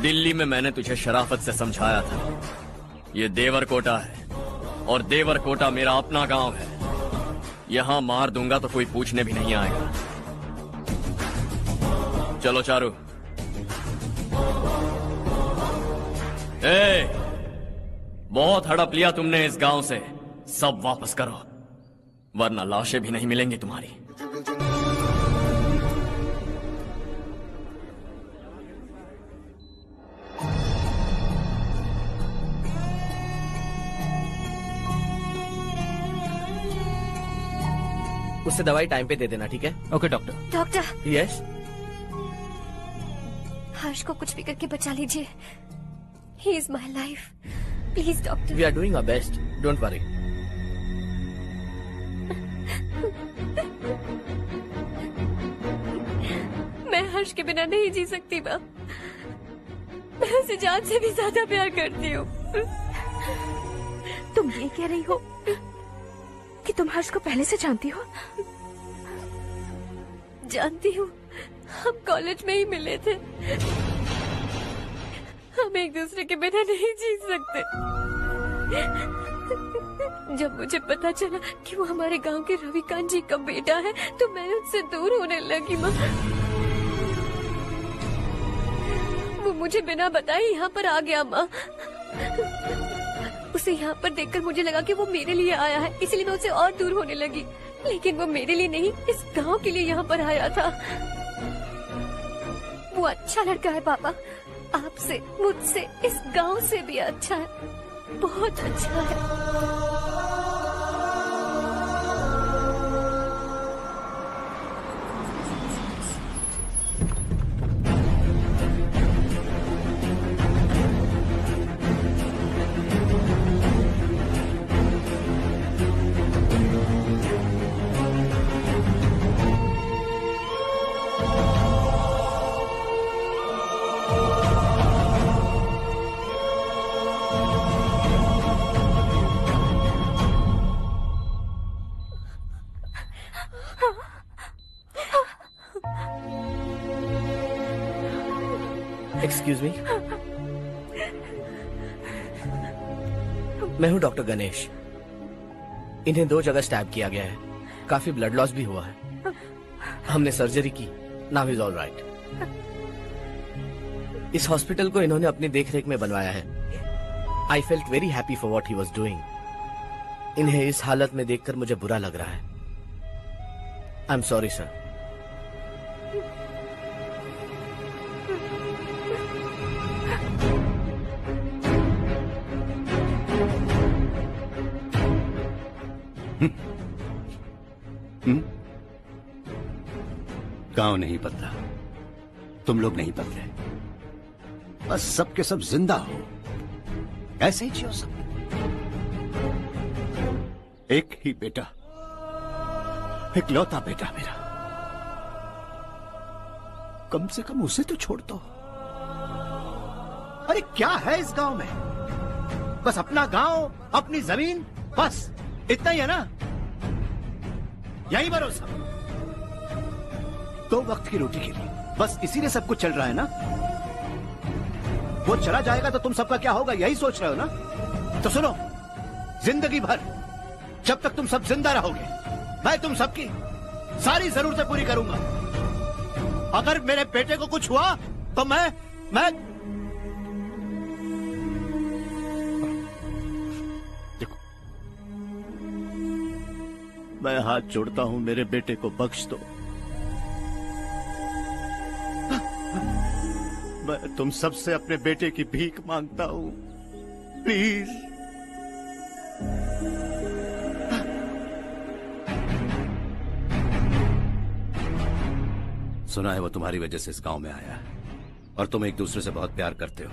दिल्ली में मैंने तुझे शराफत से समझाया था, ये देवरकोटा है और देवरकोटा मेरा अपना गांव है। यहां मार दूंगा तो कोई पूछने भी नहीं आएगा। चलो चारू। बहुत हड़प लिया तुमने इस गांव से, सब वापस करो वरना लाशें भी नहीं मिलेंगी तुम्हारी। उससे दवाई टाइम पे दे देना, ठीक है? Okay doctor. Doctor. Yes. Harsh को कुछ भी करके बचा लीजिए। He is my life, please doctor. We are doing our best, don't worry. मैं हर्ष के बिना नहीं जी सकती माँ। मैं उसे जान से भी ज्यादा प्यार करती हूँ। तुम ये कह रही हो कि तुम हर्ष को पहले से जानती हो? जानती हूँ, हम कॉलेज में ही मिले थे। हम एक दूसरे के बिना नहीं जी सकते। जब मुझे पता चला कि वो हमारे गांव के रविकांत जी का बेटा है तो मैं उससे दूर होने लगी माँ। वो मुझे बिना बताए यहाँ पर आ गया माँ। उसे यहाँ पर देखकर मुझे लगा कि वो मेरे लिए आया है, इसलिए मैं उससे और दूर होने लगी। लेकिन वो मेरे लिए नहीं, इस गांव के लिए यहाँ पर आया था। वो अच्छा लड़का है पापा, आपसे, मुझसे, इस गांव से भी अच्छा है, बहुत अच्छा है। एक्सक्यूज मी, मैं हूं डॉक्टर गणेश। इन्हें 2 जगह स्टैब किया गया है, काफी ब्लड लॉस भी हुआ है। हमने सर्जरी की, नाउ इज ऑल राइट। इस हॉस्पिटल को इन्होंने अपनी देखरेख में बनवाया है। I felt very happy for what he was doing. इन्हें इस हालत में देखकर मुझे बुरा लग रहा है। I am sorry sir. गांव नहीं बदला, तुम लोग नहीं बदले, बस सबके सब जिंदा हो, ऐसे ही जियो सब। एक ही बेटा, इकलौता बेटा मेरा, कम से कम उसे तो छोड़ दो। अरे क्या है इस गांव में? बस अपना गांव, अपनी जमीन, बस इतना ही है ना? यही भरोसा, 2 वक्त की रोटी के लिए, बस इसीलिए सब कुछ चल रहा है ना? वो चला जाएगा तो तुम सबका क्या होगा, यही सोच रहे हो ना? तो सुनो, जिंदगी भर जब तक तुम सब जिंदा रहोगे, मैं तुम सबकी सारी जरूरतें पूरी करूंगा। अगर मेरे बेटे को कुछ हुआ तो मैं देखो, मैं हाथ जोड़ता हूं, मेरे बेटे को बख्श दो। मैं तुम सबसे अपने बेटे की भीख मांगता हूं, प्लीज। सुना है वो तुम्हारी वजह से इस गांव में आया है और तुम एक दूसरे से बहुत प्यार करते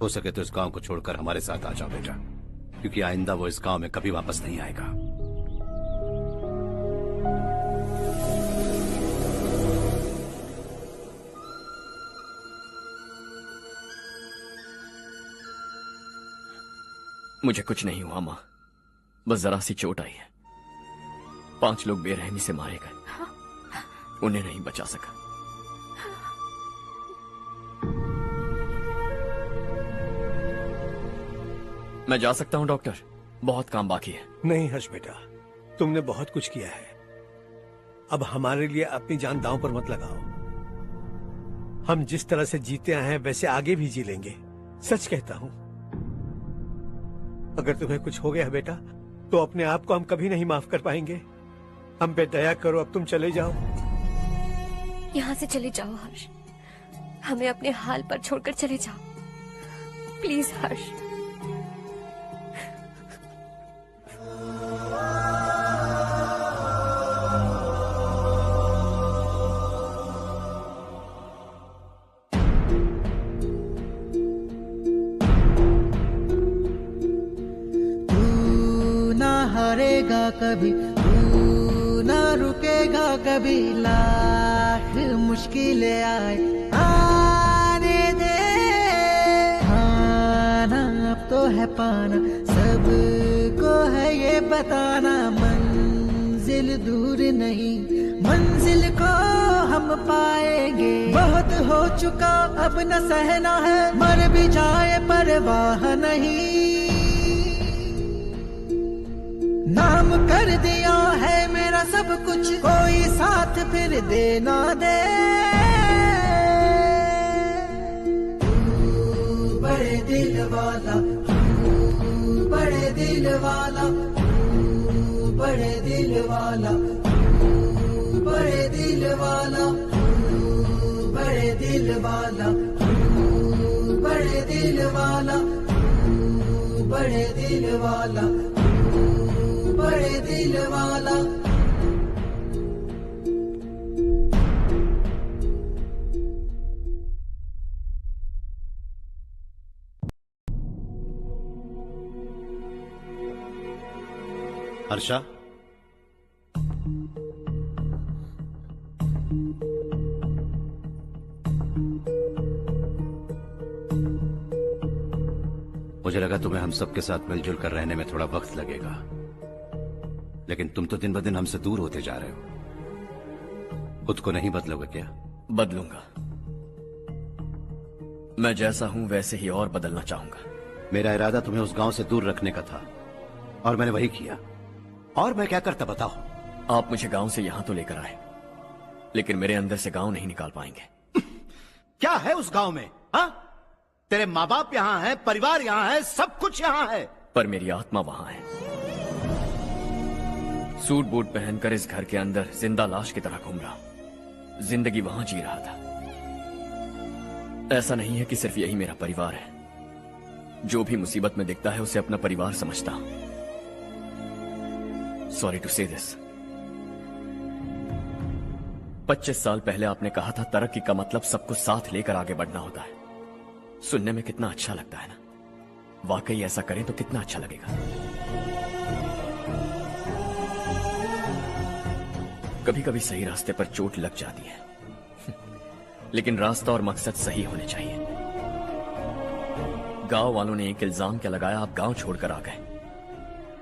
हो सके तो इस गांव को छोड़कर हमारे साथ आ जाओ बेटा, क्योंकि आइंदा वो इस गांव में कभी वापस नहीं आएगा। मुझे कुछ नहीं हुआ माँ, बस जरा सी चोट आई है। 5 लोग बेरहमी से मारे गए, उन्हें नहीं बचा सका। मैं जा सकता हूं डॉक्टर, बहुत काम बाकी है। नहीं हर्ष बेटा, तुमने बहुत कुछ किया है, अब हमारे लिए अपनी जान दांव पर मत लगाओ। हम जिस तरह से जीते आए हैं वैसे आगे भी जी लेंगे, सच कहता हूं। अगर तुम्हें कुछ हो गया बेटा तो अपने आप को हम कभी नहीं माफ कर पाएंगे। हम पे दया करो, अब तुम चले जाओ। यहाँ से चले जाओ हर्ष, हमें अपने हाल पर छोड़कर चले जाओ, प्लीज हर्ष। हारेगा कभी, तू ना रुकेगा कभी, लाख मुश्किलें आए आने दे। खाना अब तो है पाना, सबको है ये बताना, मंजिल दूर नहीं, मंजिल को हम पाएंगे। बहुत हो चुका अब न सहना है, मर भी जाए परवाह नहीं। नाम कर दिया है मेरा सब कुछ, कोई साथ फिर देना दे। तू बड़े दिल वाला, तू बड़े दिल वाला, तू बड़े दिल वाला, तू बड़े दिल वाला, तू बड़े दिल वाला, तू बड़े दिल वाला, तू बड़े दिल वाला, बड़े दिल वाला। हर्षा, मुझे लगा तुम्हें हम सबके साथ मिलजुल कर रहने में थोड़ा वक्त लगेगा, लेकिन तुम तो दिन ब दिन हमसे दूर होते जा रहे हो। खुद को नहीं बदलोगे क्या? बदलूंगा, मैं जैसा हूं वैसे ही और बदलना चाहूंगा। मेरा इरादा तुम्हें उस गांव से दूर रखने का था और मैंने वही किया। और मैं क्या करता बताओ? आप मुझे गांव से यहां तो लेकर आए, लेकिन मेरे अंदर से गांव नहीं निकाल पाएंगे। क्या है उस गांव में? हाँ, तेरे माँ बाप यहाँ हैं, परिवार यहाँ है, सब कुछ यहाँ है, पर मेरी आत्मा वहां है। सूट बूट पहनकर इस घर के अंदर जिंदा लाश की तरह घूम रहा हूं, जिंदगी वहां जी रहा था। ऐसा नहीं है कि सिर्फ यही मेरा परिवार है, जो भी मुसीबत में दिखता है उसे अपना परिवार समझता हूं। सॉरी टू से दिस, 25 साल पहले आपने कहा था तरक्की का मतलब सबको साथ लेकर आगे बढ़ना होता है। सुनने में कितना अच्छा लगता है ना, वाकई ऐसा करें तो कितना अच्छा लगेगा। कभी कभी सही रास्ते पर चोट लग जाती है, लेकिन रास्ता और मकसद सही होने चाहिए। गांव वालों ने एक इल्जाम क्या लगाया, आप गांव छोड़कर आ गए।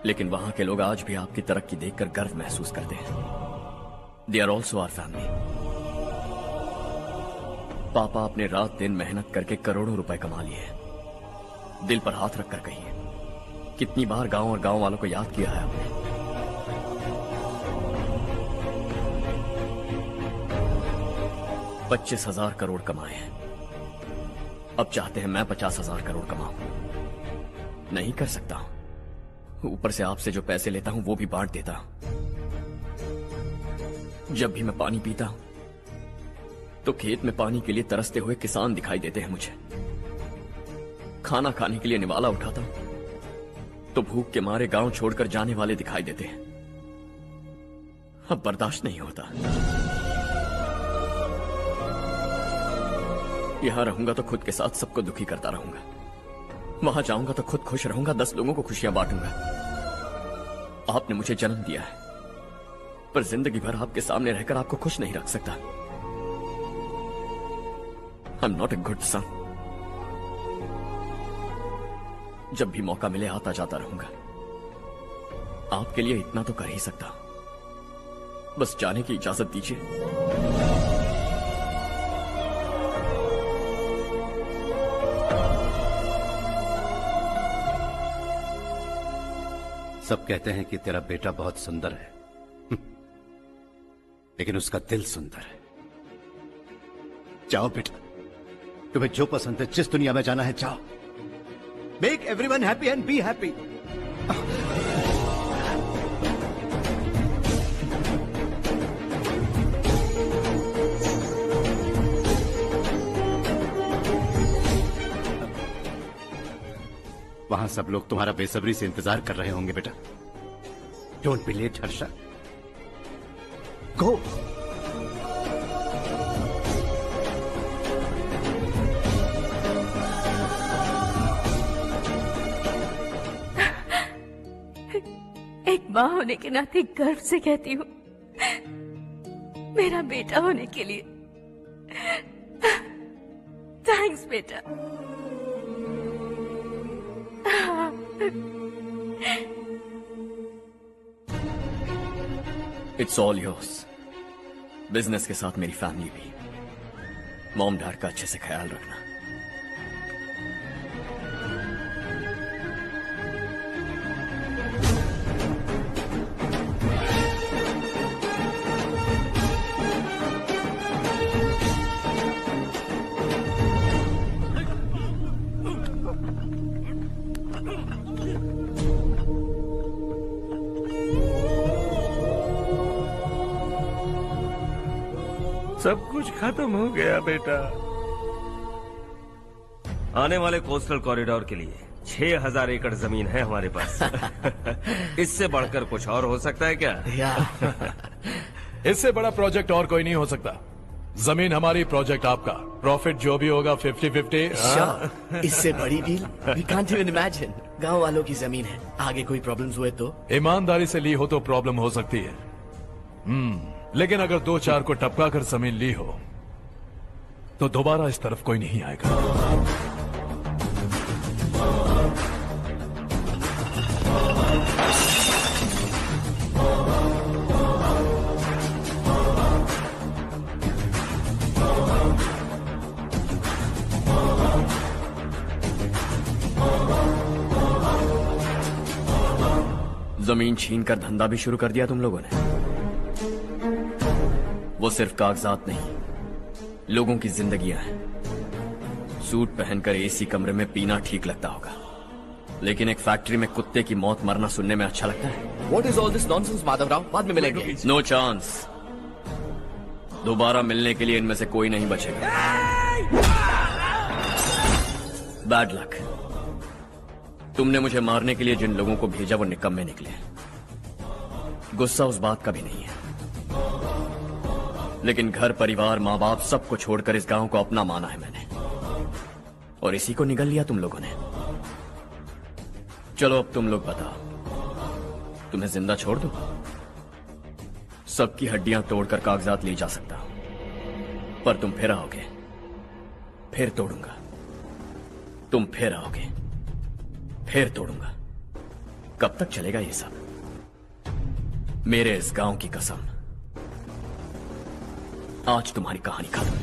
लेकिन वहां के लोग आज भी आपकी तरक्की देखकर गर्व महसूस करते हैं। They are also our family. पापा आपने रात दिन मेहनत करके करोड़ों रुपए कमा लिए। दिल पर हाथ रखकर कहिए, कितनी बार गांव और गांव वालों को याद किया है आपने? 25,000 करोड़ कमाए हैं। अब चाहते हैं मैं 50,000 करोड़ कमाऊं। नहीं कर सकता हूं। ऊपर से आपसे जो पैसे लेता हूं वो भी बांट देता हूं। जब भी मैं पानी पीता हूं तो खेत में पानी के लिए तरसते हुए किसान दिखाई देते हैं मुझे। खाना खाने के लिए निवाला उठाता हूं तो भूख के मारे गांव छोड़कर जाने वाले दिखाई देते हैं। अब बर्दाश्त नहीं होता। यहां रहूंगा तो खुद के साथ सबको दुखी करता रहूंगा। वहां जाऊंगा तो खुद खुश रहूंगा, 10 लोगों को खुशियां बांटूंगा। आपने मुझे जन्म दिया है, पर जिंदगी भर आपके सामने रहकर आपको खुश नहीं रख सकता। I am not a good son. जब भी मौका मिले आता जाता रहूंगा। आपके लिए इतना तो कर ही सकता हूं। बस जाने की इजाजत दीजिए। सब कहते हैं कि तेरा बेटा बहुत सुंदर है, लेकिन उसका दिल सुंदर है। जाओ बेटा, तुम्हें जो पसंद है, जिस दुनिया में जाना है जाओ। Make everyone happy and be happy. वहां सब लोग तुम्हारा बेसब्री से इंतजार कर रहे होंगे बेटा। डोंट बी लेट हर्षा, गो। एक माँ होने के नाते गर्व से कहती हूँ, मेरा बेटा होने के लिए थैंक्स बेटा। It's all yours. बिजनेस के साथ मेरी फैमिली भी। मॉम डैड का अच्छे से ख्याल रखना। सब कुछ खत्म हो गया बेटा। आने वाले कोस्टल कॉरिडोर के लिए 6,000 एकड़ जमीन है हमारे पास। इससे बढ़कर कुछ और हो सकता है क्या? इससे बड़ा प्रोजेक्ट और कोई नहीं हो सकता। जमीन हमारी, प्रोजेक्ट आपका। प्रॉफिट जो भी होगा 50-50। इससे बड़ी deal we can't even imagine. गांव वालों की जमीन है, आगे कोई प्रॉब्लम्स हुए तो? ईमानदारी से ली हो तो प्रॉब्लम हो सकती है, लेकिन अगर 2-4 को टपका कर जमीन ली हो तो दोबारा इस तरफ कोई नहीं आएगा। जमीन छीनकर धंधा भी शुरू कर दिया तुम लोगों ने। वो सिर्फ कागजात नहीं, लोगों की जिंदगियां हैं। सूट पहनकर एसी कमरे में पीना ठीक लगता होगा, लेकिन एक फैक्ट्री में कुत्ते की मौत मरना सुनने में अच्छा लगता है। What is all this nonsense, Madhavrao? बाद में मिलेंगे। No chance. दोबारा मिलने के लिए इनमें से कोई नहीं बचेगा। Bad luck. तुमने मुझे मारने के लिए जिन लोगों को भेजा वो निकम्मे निकले। गुस्सा उस बात का भी नहीं है, लेकिन घर परिवार माँ बाप सबको छोड़कर इस गांव को अपना माना है मैंने, और इसी को निगल लिया तुम लोगों ने। चलो अब तुम लोग बताओ, तुम्हें जिंदा छोड़ दूं? सबकी हड्डियां तोड़कर कागजात ले जा सकता हूं, पर तुम फिर आओगे, फिर तोड़ूंगा। तुम फिर आओगे, फिर तोड़ूंगा। कब तक चलेगा ये सब? मेरे इस गांव की कसम, आज तुम्हारी कहानी खत्म।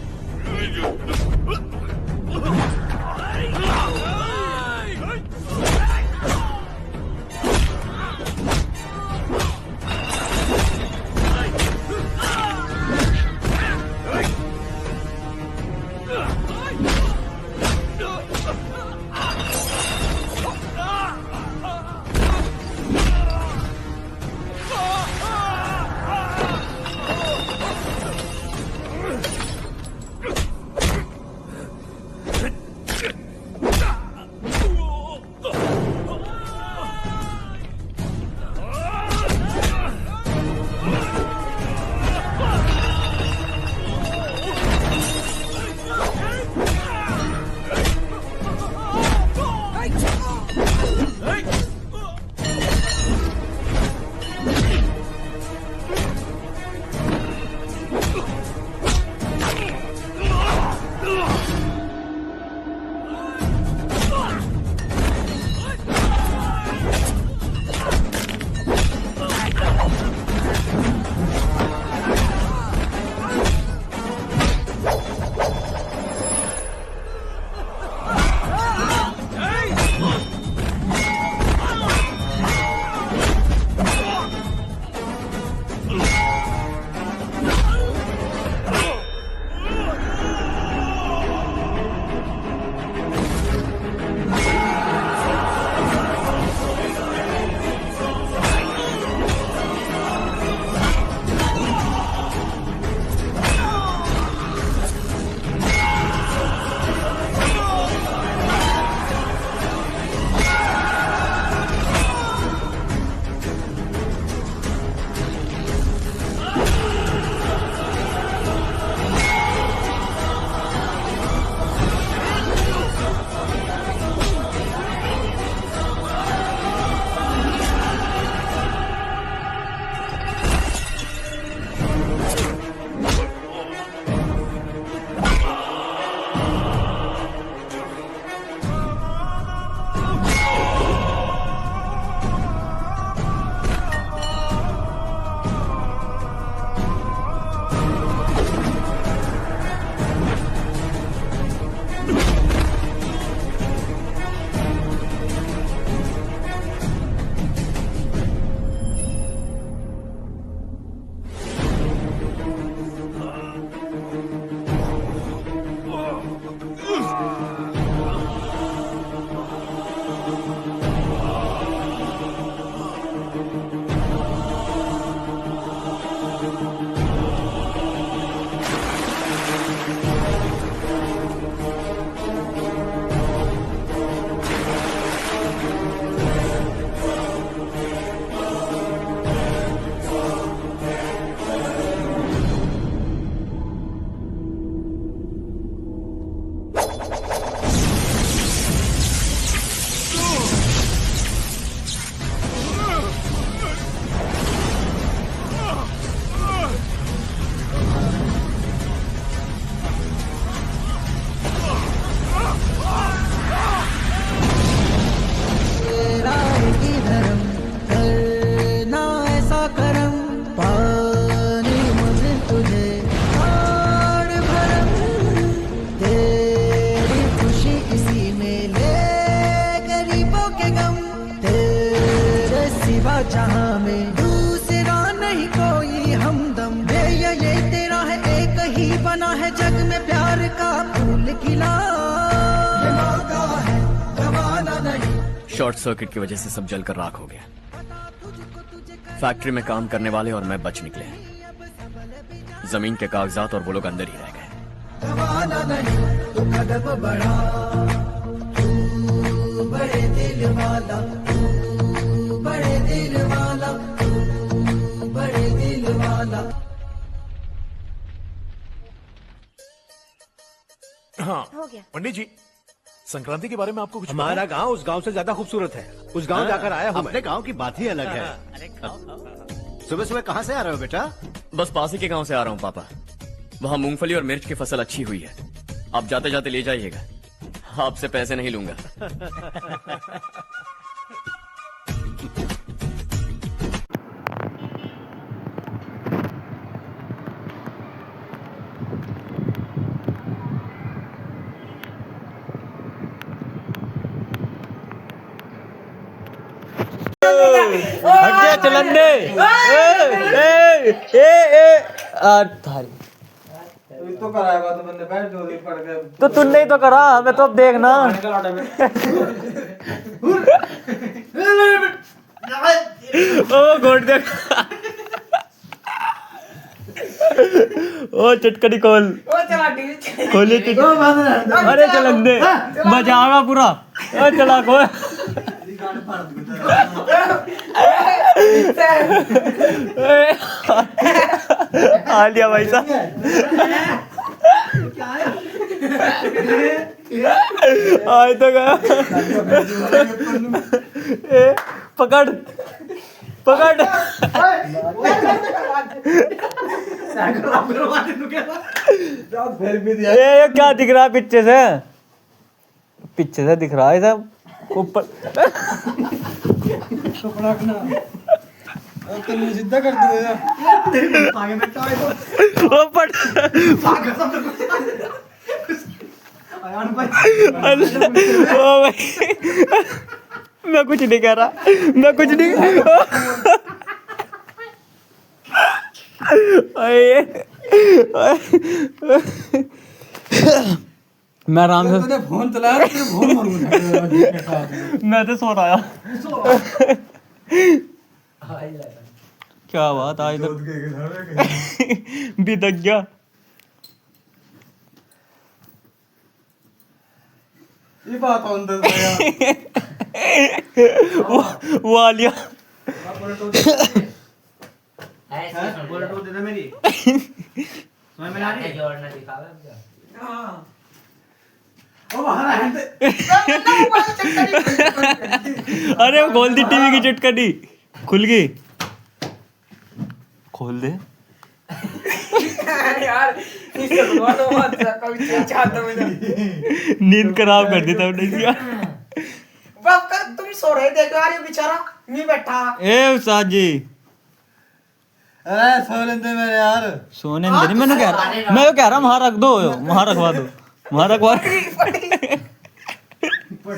जहां में दूसरा नहीं कोई हमदम, ये तेरा है एक ही बना है जग में प्यार का फूल खिला, ये मौका है गवाना नहीं। शॉर्ट सर्किट की वजह से सब जलकर राख हो गया। फैक्ट्री में काम करने वाले और मैं बच निकले। जमीन के कागजात और वो लोग अंदर ही रह गए। गवाना नहीं तो कदम बढ़ा, तू बड़े दिल वाला, तू बड़े दिल वाला, तू बड़े दिल वाला। हाँ हो गया। पंडित जी, संक्रांति के बारे में आपको कुछ हमारा गांव उस गांव से ज्यादा खूबसूरत है। उस गांव जाकर आया हूँ। अपने गांव की बात ही अलग है। सुबह सुबह कहाँ से आ रहे हो बेटा? बस पास ही के गांव से आ रहा हूँ पापा। वहाँ मूंगफली और मिर्च की फसल अच्छी हुई है। आप जाते जाते ले जाइएगा। आपसे पैसे नहीं लूंगा। चलन दे थारी तो कराएगा तो बंदे बैठ जो पड़ गए तो तुमने ही तो करा, हमें तो अब देखना। ओ गोड देख ओ चटकनी खोल खोलिए चटकनी। अरे चलन दे बचावा पूरा। ओ चला खोल आ लिया भाई साहब। आए तो गया। पकड़ पकड़। ये क्या दिख रहा है पीछे से? पीछे से दिख रहा है सब ऊपर। सीधा कर दिया मैं कुछ नहीं कह रहा, मैं कुछ नहीं। मैं आराम से फोन चलाया फोन मारूंगा। मैं तो सो रहा। क्या बात आज तक बिदक गया। ये बात अंदर वो आ लिया। अरे वो खोल दी टीवी की चटकनी, खुल गई। खोल दे नींद खराब कर दी तब नहीं। तुम सो रहे थे यार, बेचारा नहीं बैठा। ए उस्ताद जी अरे सो लेते मेरे यार। सोने नहीं, मैं कह रहा वहां रख दो, वहां रखवा दो, वहां रखवा।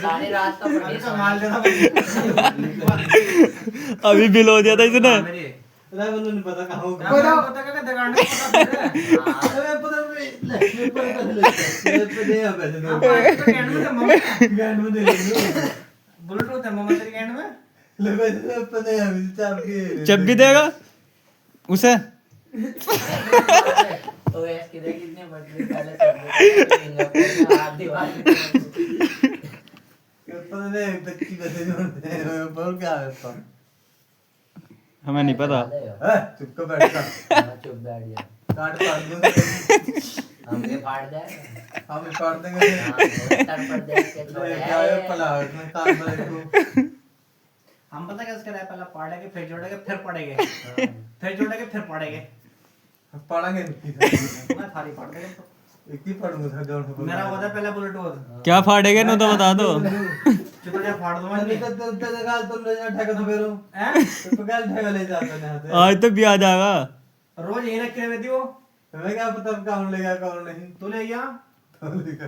सारी रात का संभाल देना। अभी बिल हो दिया था इसने। नहीं पता कहाँ होगा। पता क्या दुकान में ब्लूटूथ है मम्मा तेरी कैंड में। जब भी देगा उसे। हमें नहीं पता। चुप कर बैठ जा। चुप बैठ जा। काट फाड़ दूंगा। हमने फाड़ दे। हम फाड़ देंगे। क्या है पला में काट मारेगा। हम पता कैसे कर रहे हैं, पहले पढ़ेंगे फिर जोड़ेंगे फिर पढ़ेंगे फिर जोड़ेंगे फिर पढ़ेंगे। पढ़ेंगे मैं थारी फाड़ देंगे तो एक ही पढ़ूंगा दोनों। मेरा होता है पहले ब्लूटूथ। क्या फाड़ेगा ना तो बता दो। चुपचाप फाड़ दूंगा। नहीं तो जगह तुम ले जा ठेका तो फेरो हैं तो क्या ठेका ले जाते हैं यहाँ से। आज तो भी आ जाएगा। रोज यही रखे हुए थी वो। तुम्हें क्या पता कौन लेगा कौन नहीं। तू ले गया। तो लेगा।